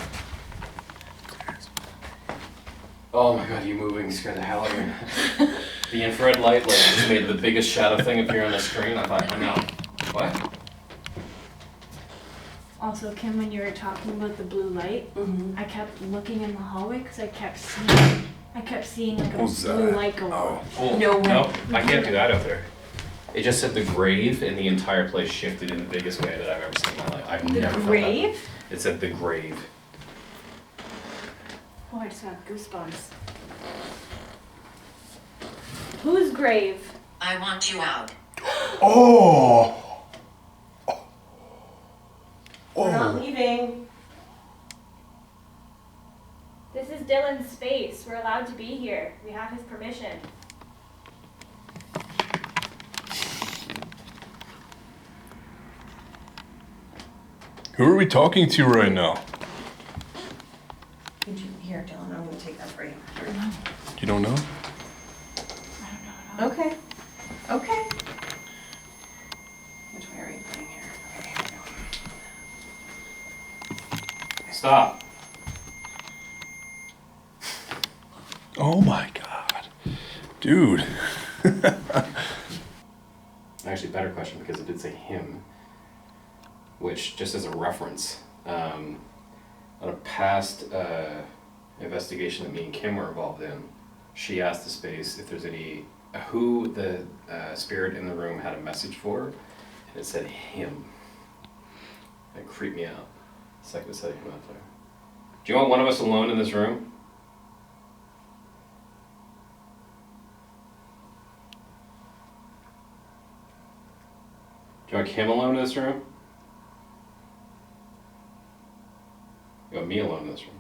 Oh my god, you moving scared the hell out of me. The infrared light like just made the biggest shadow thing appear on the screen. I thought, I know. What? Also, Kim, when you were talking about the blue light, Mm-hmm. I kept looking in the hallway because I kept seeing like a What was blue that? light go on. Oh, No way. no, I can't do that out there. It just said the grave and the entire place shifted in the biggest way that I've ever seen in my life. I've The never felt grave? that. It said the grave. Oh, I just got goosebumps. Whose grave? I want you out. Oh! We're not Oh! leaving. This is Dylan's space. We're allowed to be here. We have his permission. Who are we talking to right now? Could you here, Dillon? I'm gonna take that for you. You don't know? Okay. Okay. Which way are we putting here? Okay, here we go. Stop. Oh my god. Dude. Actually, better question because it did say him, which just as a reference, on a past investigation that me and Kim were involved in, she asked the space if there's any who the spirit in the room had a message for, and it said him. That creeped me out. Second it said him out there. Do you want one of us alone in this room? Do you want Kim alone in this room? You want me alone in this room?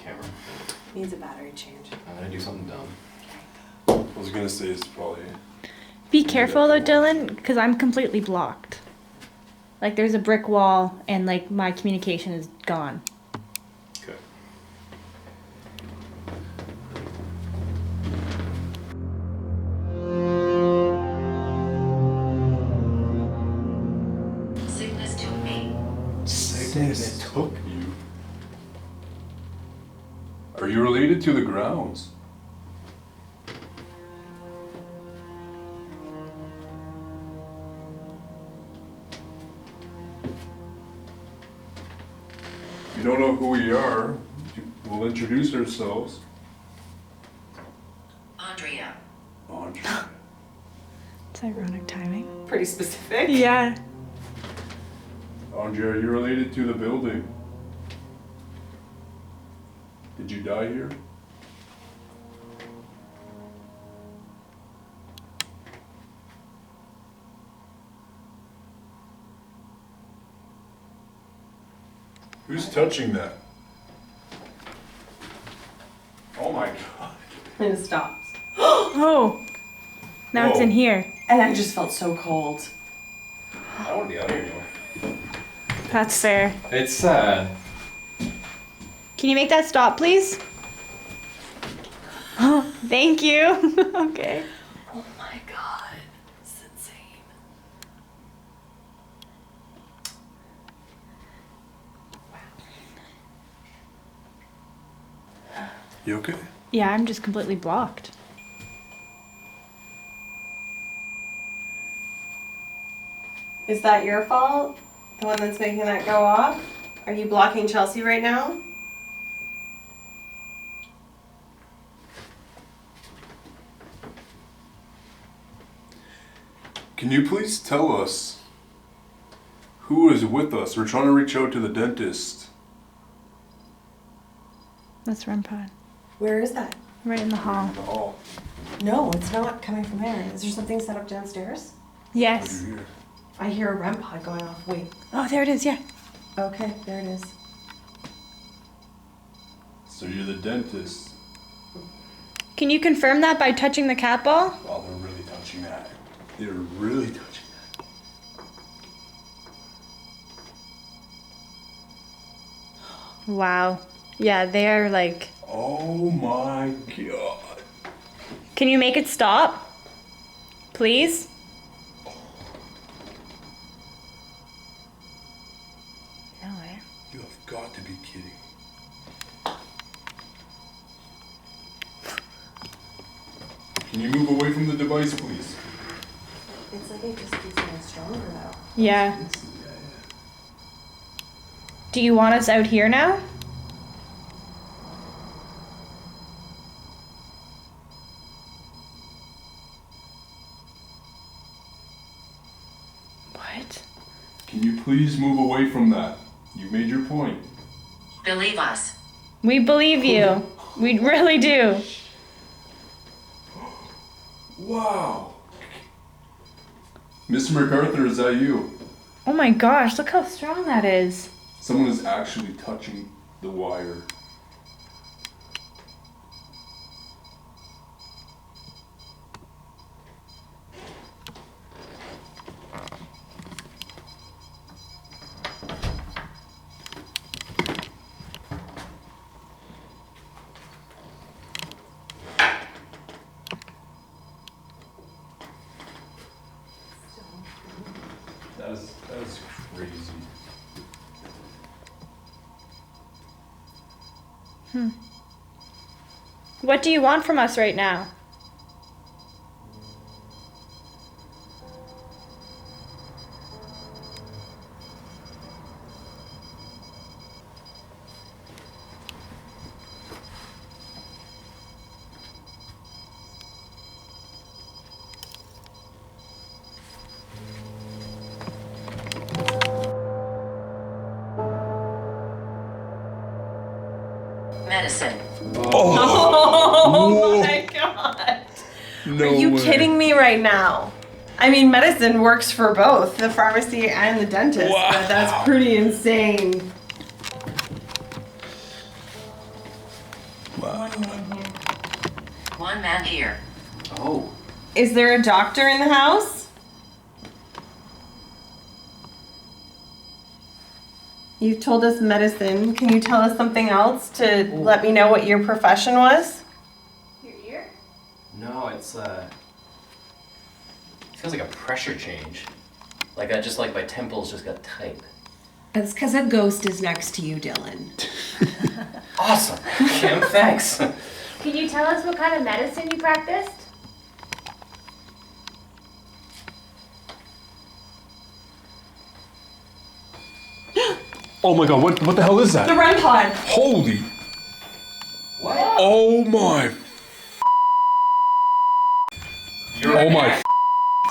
camera. Needs a battery change. I'm gonna do something dumb. I was gonna say it's probably. Be careful though, Dylan, because I'm completely blocked. Like there's a brick wall and like my communication is gone. Okay. Sickness took me. Sickness took you. Are you related to the grounds? You don't know who we are. We'll introduce ourselves. Andrea. Andrea. It's ironic timing. Pretty specific. Yeah. Andrea, are you related to the building? Did you die here? Who's touching that? Oh my god. And it stops. Oh. Now it's Whoa. in here. And I just felt so cold. I don't want to be out here anymore. That's fair. It's Can you make that stop, please? Oh, thank you. Okay. Oh my god. It's insane. You okay? Yeah, I'm just completely blocked. Is that your fault? The one that's making that go off? Are you blocking Chelsea right now? Can you please tell us who is with us? We're trying to reach out to the dentist. That's REM pod. Where is that? Right in the hall. Oh, No, it's not coming from there. Is there something set up downstairs? Yes. you're here. I hear a REM pod going off. Wait. Oh, there it is. Yeah. Okay, there it is. So you're the dentist. Can you confirm that by touching the cat ball? Wow, they're really touching that. They're really touching that. Wow. Yeah, they are like. Oh my god. Can you make it stop? Please? No way. You have got to be kidding. Can you move away from the device, please? It's like it just keeps getting stronger though. Yeah. Do you want us out here now? What? Can you please move away from that? You made your point. Believe us. We believe you. We really do. Wow. Mr. MacArthur, is that you? Oh my gosh, look how strong that is. Someone is actually touching the wire. That's crazy. What do you want from us right now? Medicine. Oh my god. No Are you way. kidding me right now? I mean, medicine works for both the pharmacy and the dentist, but that's pretty insane. one man here. Oh. Is there a doctor in the house? You've told us medicine. Can you tell us something else to let me know what your profession was? Your ear? No, it's it feels like a pressure change. Like I just like my temples just got tight. That's because a ghost is next to you, Dillon. Awesome. Kim, thanks. Can you tell us what kind of medicine you practiced? Oh my god, what the hell is that? The REM pod. Holy. What? Oh my. Oh my.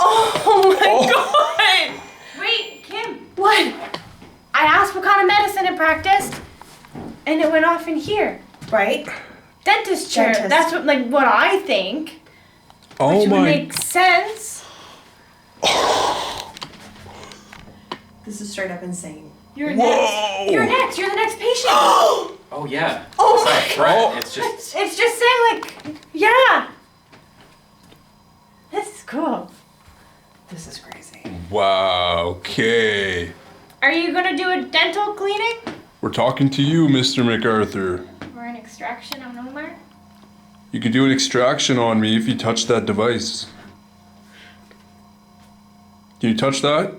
Oh my god! Wait, Kim. What? I asked what kind of medicine it practiced, and it went off in here. Right? Dentist chair. Dentist. That's what I think. Oh Which would my. make sense. This is straight up insane. You're Whoa. next. You're next. You're the next patient. Oh yeah. Oh It's not a my threat. God. It's just It's just saying, like, yeah. This is cool. This is crazy. Wow, okay. Are you gonna do a dental cleaning We're talking to you, Mr. MacArthur. or an extraction on Omar? You can do an extraction on me if you touch that device. Can you touch that?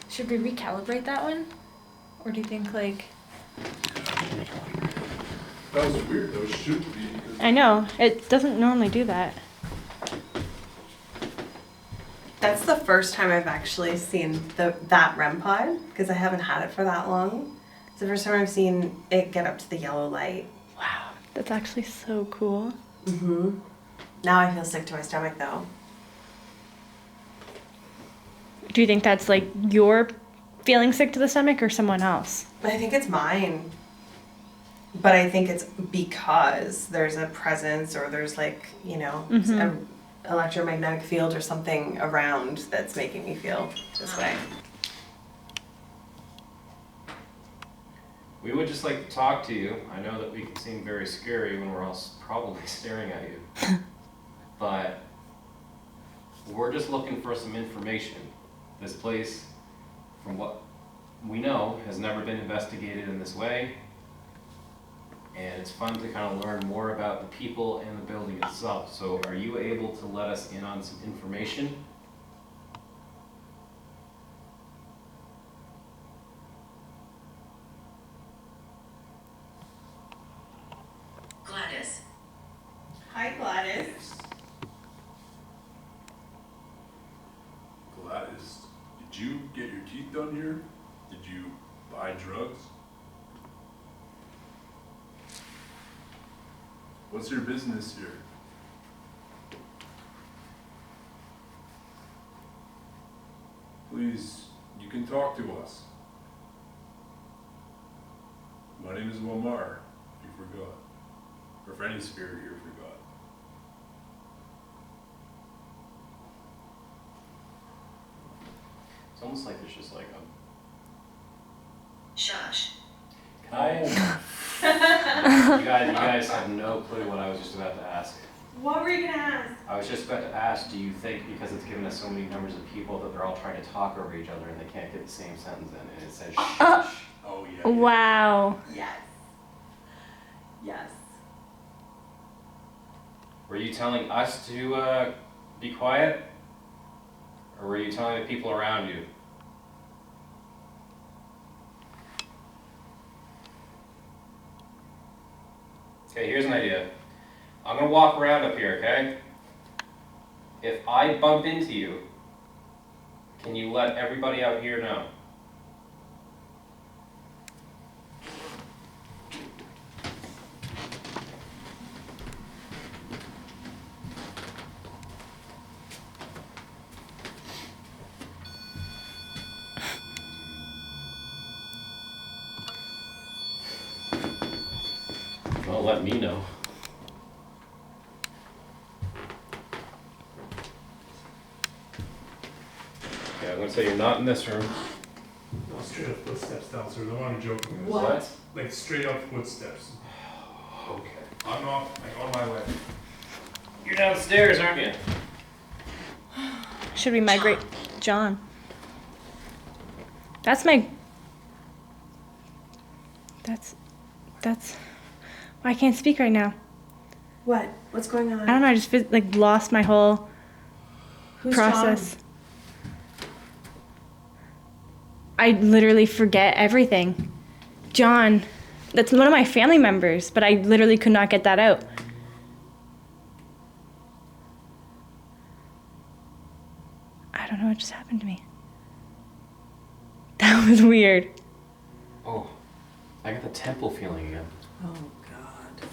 Should we recalibrate that one, or do you think like? That was weird. That should be. I know. It doesn't normally do that. That's the first time I've actually seen that REM pod because I haven't had it for that long. It's the first time I've seen it get up to the yellow light. Wow. That's actually so cool. Mm-hmm. Now I feel sick to my stomach though. Do you think that's like your feeling sick to the stomach or someone else? I think it's mine. But I think it's because there's a presence or there's like, you know, an electromagnetic field or something around that's making me feel this way. we would just like to talk to you. I know that we can seem very scary when we're all probably staring at you. But we're just looking for some information. This place, from what we know, has never been investigated in this way. And it's fun to kind of learn more about the people and the building itself. So are you able to let us in on some information? Gladys. Hi, Gladys. Gladys, did you get your teeth done here? Did you buy drugs? What's your business here? Please, you can talk to us. My name is Lamar, if you forgot. Or if any spirit here forgot. It's almost like there's just like a... Shush. Can I... you guys have no clue what I was just about to ask. What were you gonna ask? I was just about to ask, do you think because it's given us so many numbers of people that they're all trying to talk over each other and they can't get the same sentence in and it says shush? Oh yeah. Wow. Yes. Yes. Were you telling us to be quiet? Or were you telling the people around you? Okay, here's an idea. I'm gonna walk around up here, okay? If I bump into you, can you let everybody out here know? Well, let me know. Okay, I'm gonna say you're not in this room. straight up footsteps downstairs. I want to joke. What? Like straight up footsteps. Okay. I'm not like on my way. You're downstairs, aren't you? Should we migrate? John. That's my. That's. I can't speak right now. What? What's going on? I don't know. I just like lost my whole Who's process. I literally forget everything. John, that's one of my family members, but I literally could not get that out. I don't know what just happened to me. That was weird. Oh, I got the temple feeling again. Oh God.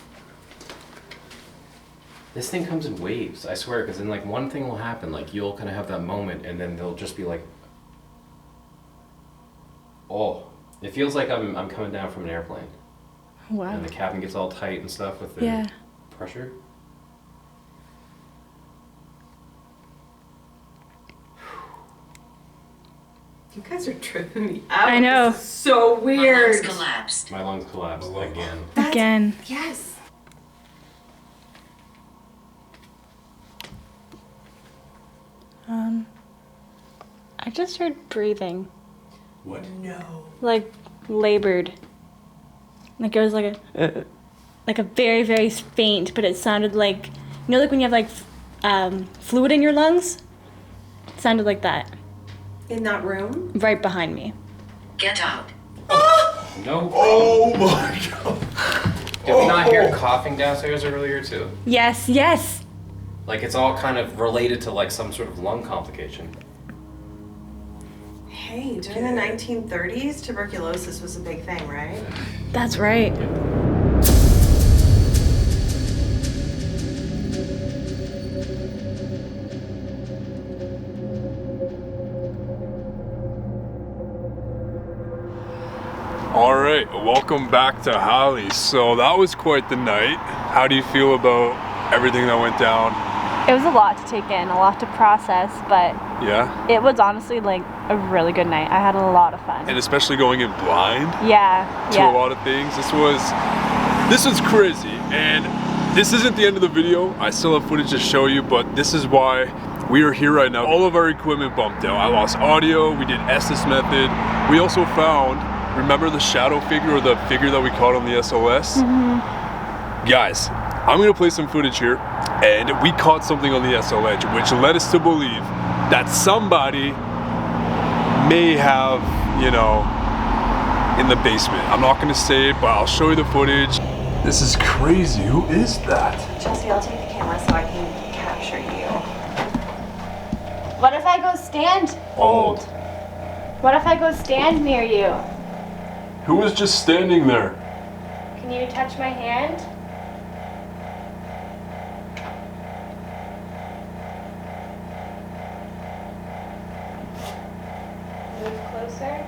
This thing comes in waves, I swear, because then like one thing will happen, like you'll kind of have that moment, and then they'll just be like, oh, it feels like I'm coming down from an airplane, Wow. and the cabin gets all tight and stuff with the Yeah. pressure. You guys are tripping me out. I know. This is so My weird. lungs collapsed. My lungs collapsed again. Again. Yes. I just heard breathing. What? No. Like labored. Like it was like a very, very faint, but it sounded like, you know, like when you have like fluid in your lungs? It sounded like that. In that room? Right behind me. Get out. No. Oh my god. Did we not hear coughing downstairs earlier too? Yes, yes. Like it's all kind of related to like some sort of lung complication. Hey, during the 1930s, tuberculosis was a big thing, right? That's right. All right, welcome back to Holly. So that was quite the night. How do you feel about everything that went down? It was a lot to take in, a lot to process, but Yeah, it was honestly like a really good night. I had a lot of fun. and especially going in blind Yeah, to a lot of things. This was crazy, and this isn't the end of the video. I still have footage to show you, but this is why we are here right now. All of our equipment bumped out. I lost audio. We did Estes method. We also found, remember the shadow figure or the figure that we caught on the SOS? Guys, I'm gonna play some footage here, and we caught something on the SOS, which led us to believe that somebody may have, you know, in the basement. I'm not gonna say it, but I'll show you the footage. This is crazy. Who is that? Chelsea, I'll take the camera so I can capture you. What if I go stand? Old. What if I go stand near you? Who was just standing there? Can you touch my hand? Move closer.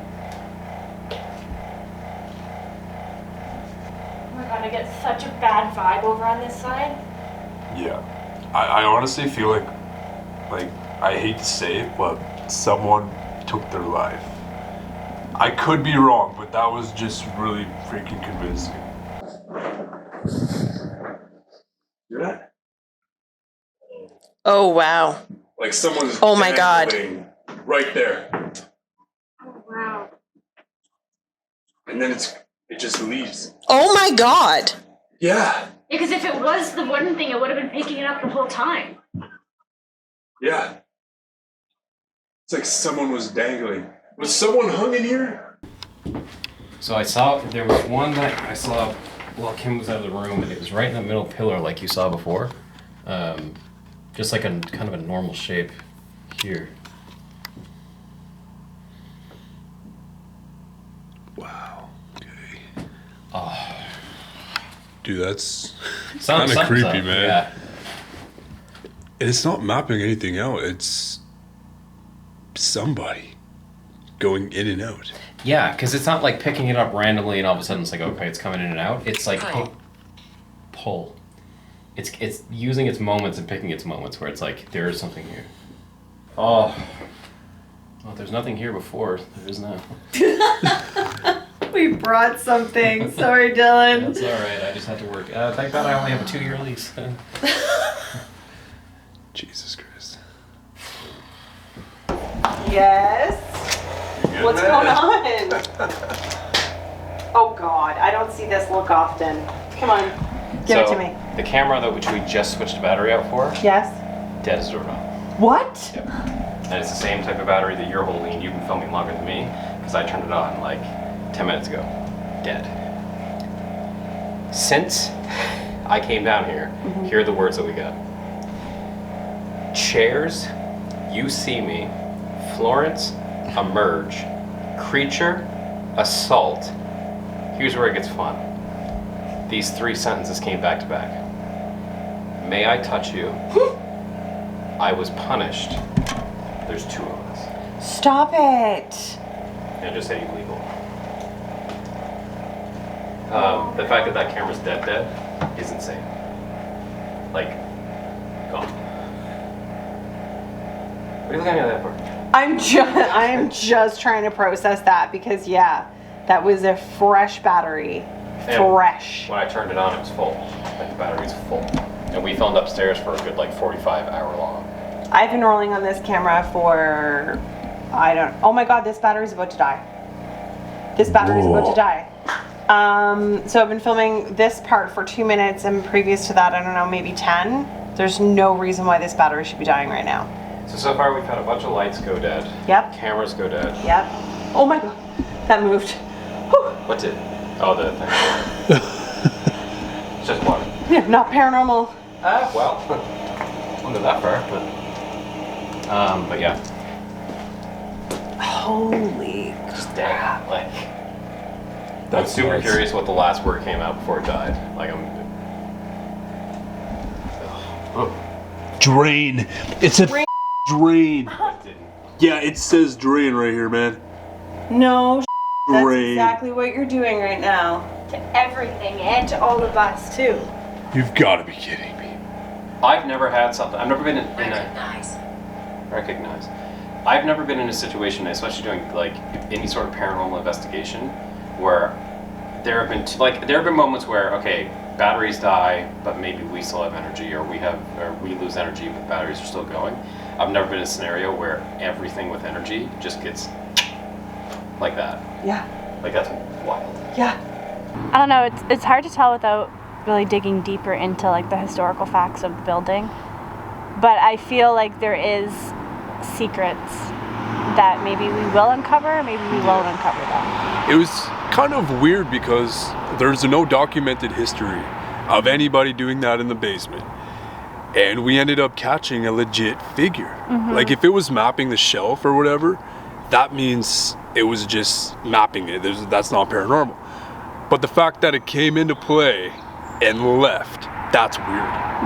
Oh my god, I get such a bad vibe over on this side. Yeah. I honestly feel like I hate to say it, but someone took their life. I could be wrong, but that was just really freaking convincing. Hear that? Oh, wow. Like someone's Oh my God. dangling right there. Oh wow. And then it just leaves. Oh my God. Yeah. Because if it was the one thing, it would have been picking it up the whole time. Yeah. It's like someone was dangling. Was someone hung in here? So there was one that I saw while Kim was out of the room, and it was right in the middle pillar like you saw before. Just like a kind of a normal shape here. Wow. Okay. Oh. Dude, that's Something's kind of creepy, up. man. Yeah. And it's not mapping anything out. It's somebody going in and out. Yeah, because it's not like picking it up randomly and all of a sudden it's like, okay, it's coming in and out. It's like pull. It's using its moments and picking its moments where it's like, there is something here. Oh. Well, there's nothing here before. There is now. We brought something. Sorry, Dillon. That's all right. I just had to work. Thank God I only have a 2-year lease. Jesus Christ. Yes. Good What's man. going on? Oh God, I don't see this look often. Come on, give it to me. The camera that which we just switched the battery out for, Yes. dead as a doorknob. What? Yep. And it's the same type of battery that you're holding, and you've been filming longer than me, because I turned it on like 10 minutes ago. Dead. Since I came down here, here are the words that we got. Chairs, you see me, Florence, emerge, creature, assault. Here's where it gets fun. These 3 sentences came back to back. May I touch you? I was punished. There's 2 of us. Stop it. And it just said illegal. The fact that that camera's dead is insane. Like, gone. What are you looking at that for? I'm just trying to process that because yeah, that was a fresh battery. And Fresh. When I turned it on, it was full. Like the battery's full. And we filmed upstairs for a good like 45 hour long. I've been rolling on this camera for oh my God, this battery's about to die. This battery's about to die. So I've been filming this part for 2 minutes, and previous to that, I don't know, maybe 10. There's no reason why this battery should be dying right now. So far we've had a bunch of lights go dead. Yep. Cameras go dead. Yep. Oh my God, that moved. Whew. What did? Oh, the thing. It's just water. Yeah, not paranormal. Well, won't go that far, but yeah. Holy Just dead. Like, I'm That's super nuts. curious what the last word came out before it died. Like, Drain. It's a Drain. drain. It didn't. Yeah, it says drain right here, man. no. That's Drain. exactly what you're doing right now. To everything and to all of us too. You've got to be kidding me. I've never had something. I've never been in a Recognize. I've never been in a situation, especially doing like any sort of paranormal investigation, where there have been moments where batteries die, but maybe we still have energy, or we lose energy, but batteries are still going. I've never been in a scenario where everything with energy just gets like that. Yeah. Like that's wild. Yeah. I don't know, it's hard to tell without really digging deeper into like the historical facts of the building. But I feel like there is secrets that maybe we will uncover, maybe we won't uncover them. It was kind of weird because there's no documented history of anybody doing that in the basement. And we ended up catching a legit figure. Like if it was mapping the shelf or whatever, that means it was just mapping it. That's not paranormal. But the fact that it came into play and left, that's weird.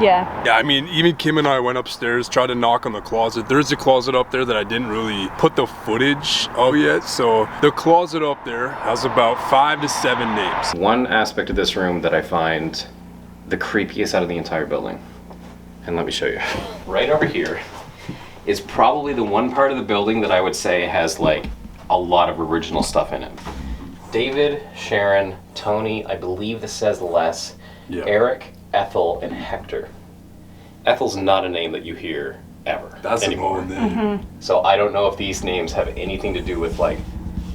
Yeah. Yeah, I mean, even Kim and I went upstairs, tried to knock on the closet. There's a closet up there that I didn't really put the footage of yet. So the closet up there has about 5 to 7 names. One aspect of this room that I find the creepiest out of the entire building, and let me show you. Right over here is probably the one part of the building that I would say has like a lot of original stuff in it. David, Sharon, Tony, I believe this says Les, Yeah. Eric, Ethel, and Hector. Ethel's not a name that you hear ever anymore. So I don't know if these names have anything to do with like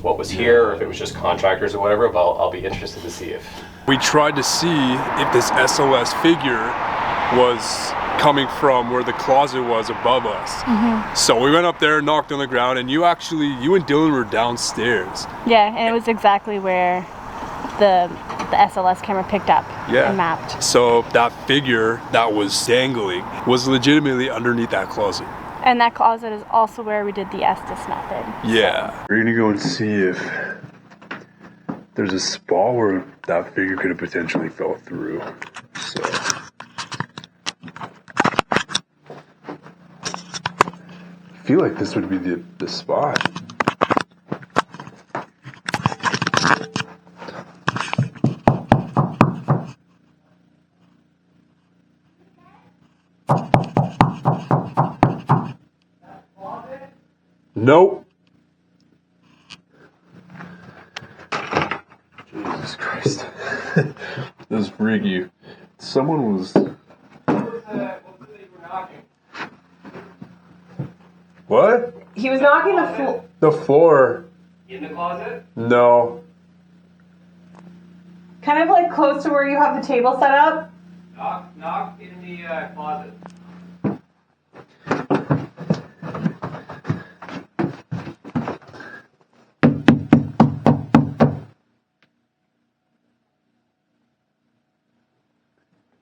what was here, or if it was just contractors or whatever, but I'll be interested to see if. We tried to see if this SOS figure was coming from where the closet was above us. So we went up there, knocked on the ground, and you and Dillon were downstairs. Yeah, and it was exactly where the SLS camera picked up and mapped. So that figure that was dangling was legitimately underneath that closet. And that closet is also where we did the Estes method. Yeah. We're gonna go and see if there's a spot where that figure could have potentially fell through. So I feel like this would be the spot. Nope. Jesus Christ. That was freaky. Someone was... What? He was knocking The floor. In the closet? No. kind of like close to where you have the table set up. Knock in the closet.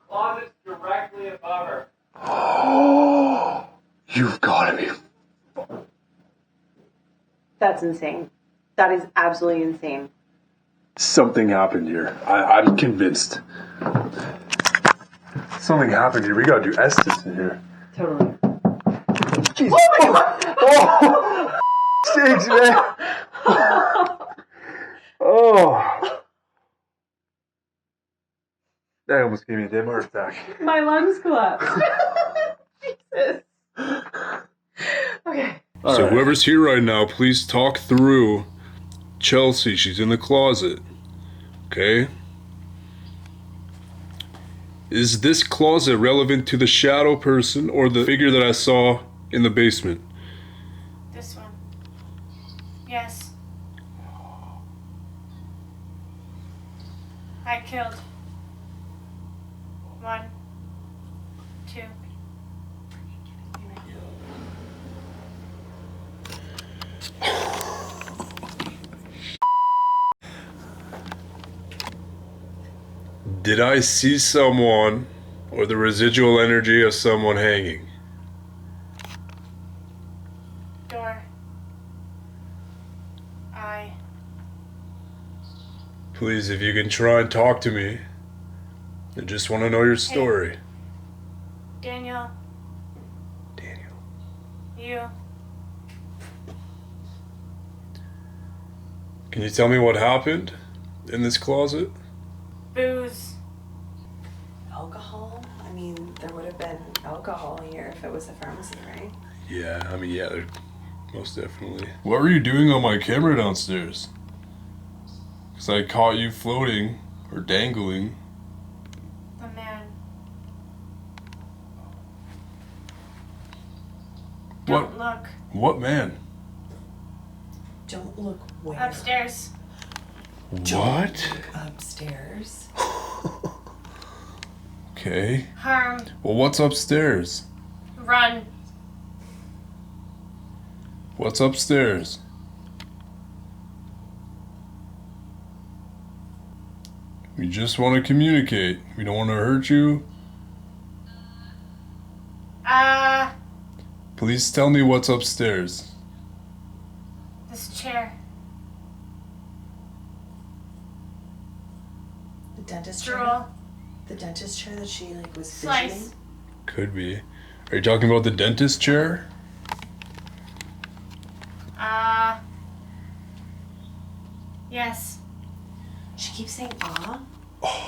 Closet's directly above her. Oh, you've got to be... That's insane. That is absolutely insane. Something happened here. I'm convinced. Something happened here. We gotta do Estes in here. Totally. Jesus. Oh! Sakes, man. Oh. That almost gave me a damn heart attack. My lungs collapsed. Jesus. Okay. So whoever's here right now, please talk through Chelsea. She's in the closet. Okay? Is this closet relevant to the shadow person or the figure that I saw in the basement? This one. Yes. I killed 1, 2. Did I see someone or the residual energy of someone hanging? Door. I. Please, if you can try and talk to me. I just want to know your story. Daniel. Daniel. You. Can you tell me what happened in this closet? Booze. Alcohol? I mean, there would have been alcohol here if it was a pharmacy, right? Yeah, I mean, yeah, most definitely. What were you doing on my camera downstairs? Because I caught you floating or dangling. The man. What? Don't look. What man? Don't look where. Upstairs. What? Upstairs. Okay. Harm. Well, what's upstairs? Run. What's upstairs? We just want to communicate. We don't want to hurt you. Please tell me what's upstairs. This chair. The dentist chair? Drool. The dentist chair that she like was Slice. visiting? Could be. Are you talking about the dentist chair? Yes. She keeps saying ah.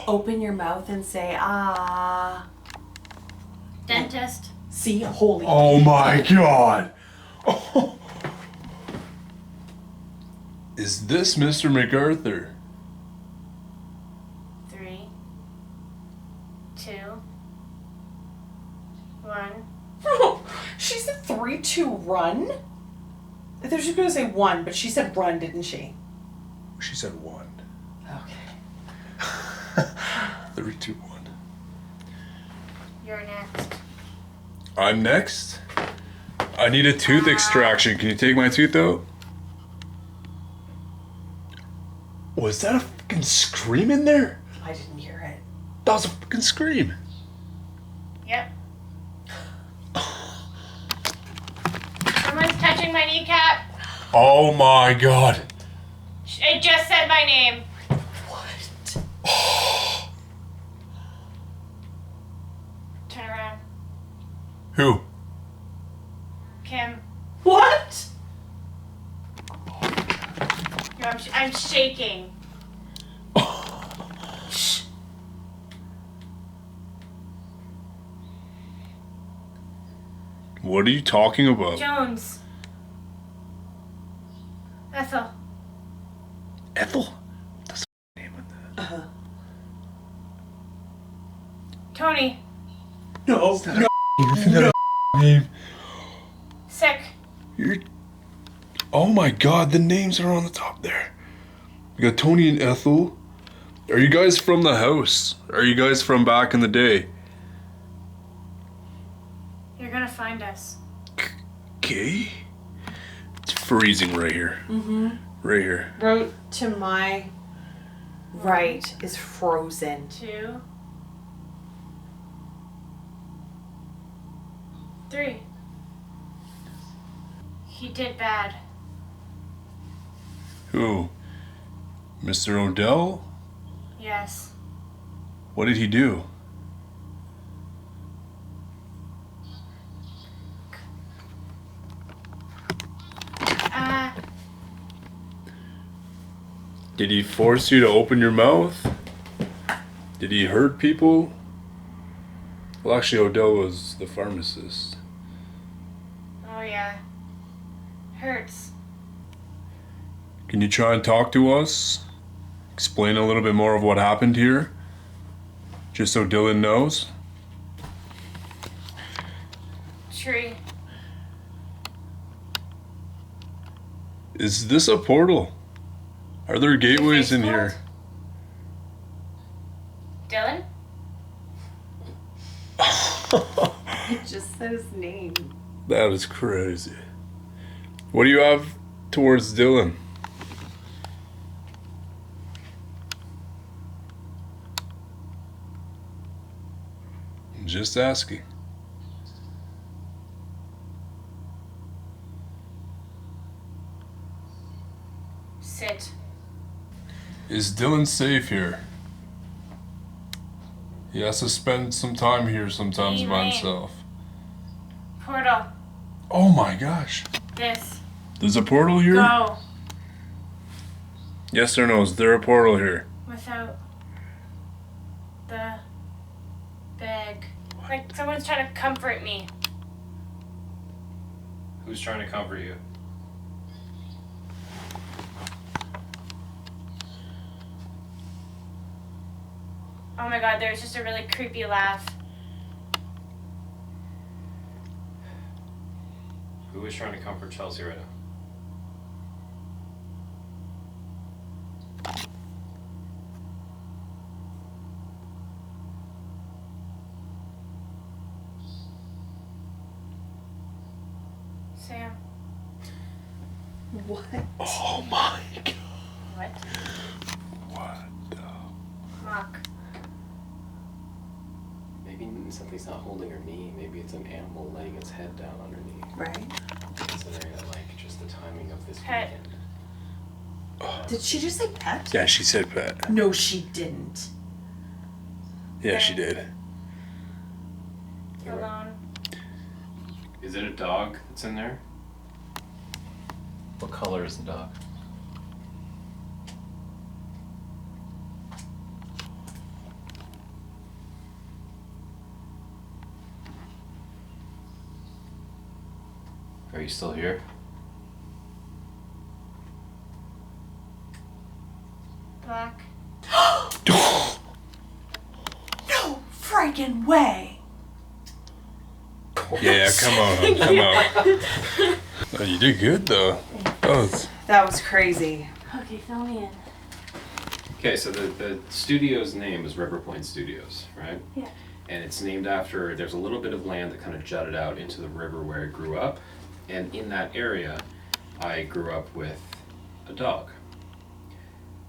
Open your mouth and say ah. Dentist. See, holy. Oh my god! Oh. Is this Mr. MacArthur? 3, 2, 1. She said 3, 2, run? I thought she was gonna say 1, but she said run, didn't she? She said 1. Okay. 3, 2, 1. You're next. I'm next? I need a tooth extraction. Can you take my tooth out? Was that a fucking scream in there? I didn't hear it. That was a fucking scream. Yep. Someone's touching my kneecap. Oh my god. It just said my name. What? Turn around. Who? Kim. What? Yo, I'm shaking. What are you talking about? Jones. Ethel. Ethel? That's the name of the... Tony. No, no. Name. Sick. You're. Oh my God, the names are on the top there. We got Tony and Ethel. Are you guys from the house? Are you guys from back in the day? You're gonna find us. Okay. It's freezing right here. Mm-hmm. Right here. Right to my right is frozen. 2, 3. He did bad. Who? Mr. Odell? Yes. What did he do? Did he force you to open your mouth? Did he hurt people? Well, actually, Odell was the pharmacist. Oh yeah. Hurts. Can you try and talk to us? Explain a little bit more of what happened here? Just so Dillon knows? Tree. Is this a portal? Are there gateways in Face here? vault? Dillon? It just says name. That is crazy. What do you have towards Dillon? Just asking. Sit. Is Dillon safe here? He has to spend some time here sometimes by Amen. himself. Portal. Oh my gosh. This. There's a portal here? Go. Yes or no? Is there a portal here? Without the bag. Like someone's trying to comfort me. Who's trying to comfort you? Oh my god, there's just a really creepy laugh. Who is trying to comfort Chelsea right now? Sam. What? Oh my god. What? What the? Mock. Maybe something's not holding her knee. Maybe it's an animal laying its head down underneath. Right? Considering that, like, just the timing of this Pet. weekend. Did she just say pet? Yeah, she said pet. No, she didn't. Yeah, she did. Alone. Is it a dog that's in there? What color is the dog? Are you still here? Black. No friggin' way. Yeah, come on, come on. Oh, you did good though. That was crazy. Okay, fill me in. Okay, so the studio's name is River Point Studios, right? Yeah. And it's named after, there's a little bit of land that kind of jutted out into the river where I grew up. And in that area, I grew up with a dog.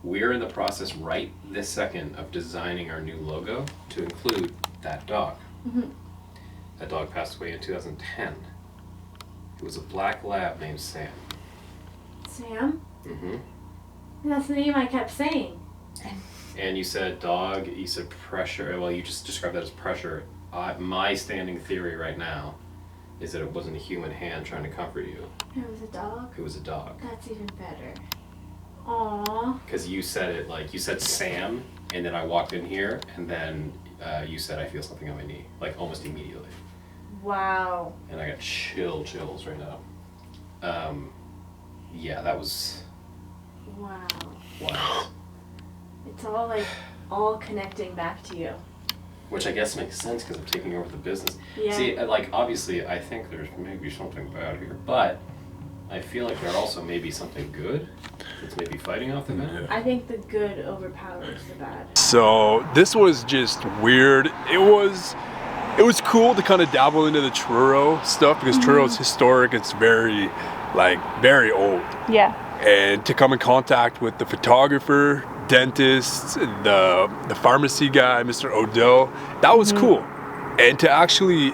We're in the process right this second of designing our new logo to include that dog. Mm-hmm. That dog passed away in 2010. It was a black lab named Sam. Sam? Mm-hmm. That's the name I kept saying. And you said dog, you said pressure. Well, you just described that as pressure. My standing theory right now is that it wasn't a human hand trying to comfort you. It was a dog? It was a dog. That's even better. Aww. Because you said it like, you said Sam, and then I walked in here, and then you said I feel something on my knee, like almost immediately. Wow. And I got chills right now. Yeah, that was Wow. wild. It's all like, all connecting back to you. which I guess makes sense because I'm taking over the business. Yeah. See, like obviously, I think there's maybe something bad here, but I feel like there also may be something good that's maybe fighting off the bad. I think the good overpowers the bad. So this was just weird. It was cool to kind of dabble into the Truro stuff because Truro's historic. It's very old. Yeah. And to come in contact with the photographer, dentist, the pharmacy guy, Mr. Odell, that was cool. And to actually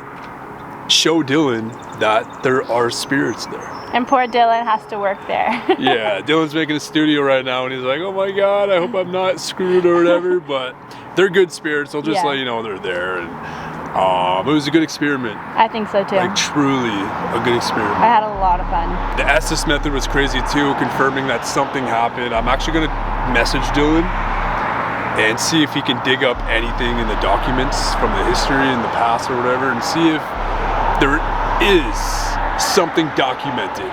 show Dillon that there are spirits there. And poor Dillon has to work there. Yeah, Dillon's making a studio right now and he's like, oh my God, I hope I'm not screwed or whatever, but they're good spirits. They'll just let you know they're there. And it was a good experiment. I think so too. Like truly a good experiment. I had a lot of fun. The Estes method was crazy too, confirming that something happened. I'm actually gonna message Dillon and see if he can dig up anything in the documents from the history in the past or whatever and see if there is something documented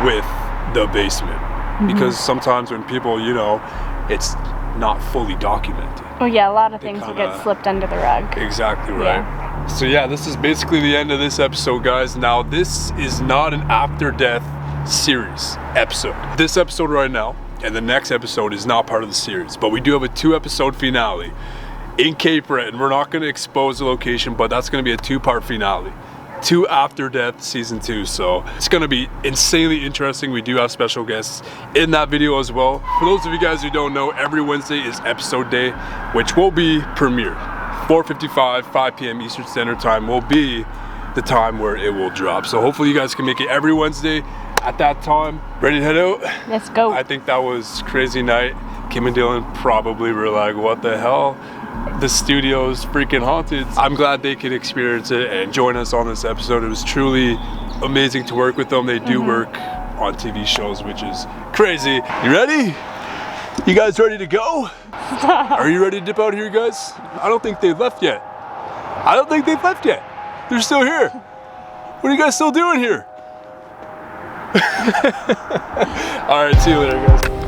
with the basement. Because sometimes when people, you know, it's not fully documented. Oh yeah, a lot of things will get slipped under the rug. Exactly right. Yeah. So yeah, this is basically the end of this episode, guys. Now this is not an after death series episode. This episode right now and the next episode is not part of the series, but we do have a 2-episode finale in Cape Breton. We're not going to expose the location, but that's going to be a 2-part finale to After Death Season 2. So it's going to be insanely interesting. We do have special guests in that video as well. For those of you guys who don't know, every Wednesday is episode day, which will be premiered. 4:55, 5 p.m. Eastern Standard Time will be the time where it will drop. So hopefully you guys can make it every Wednesday at that time. Ready to head out? Let's go. I think that was crazy night. Kim and Dillon probably were like, what the hell? The studio's freaking haunted. I'm glad they could experience it and join us on this episode. It was truly amazing to work with them. They do work on TV shows, which is crazy. You ready? You guys ready to go? Are you ready to dip out here, guys? I don't think they've left yet. They're still here. What are you guys still doing here? All right, see you later, guys.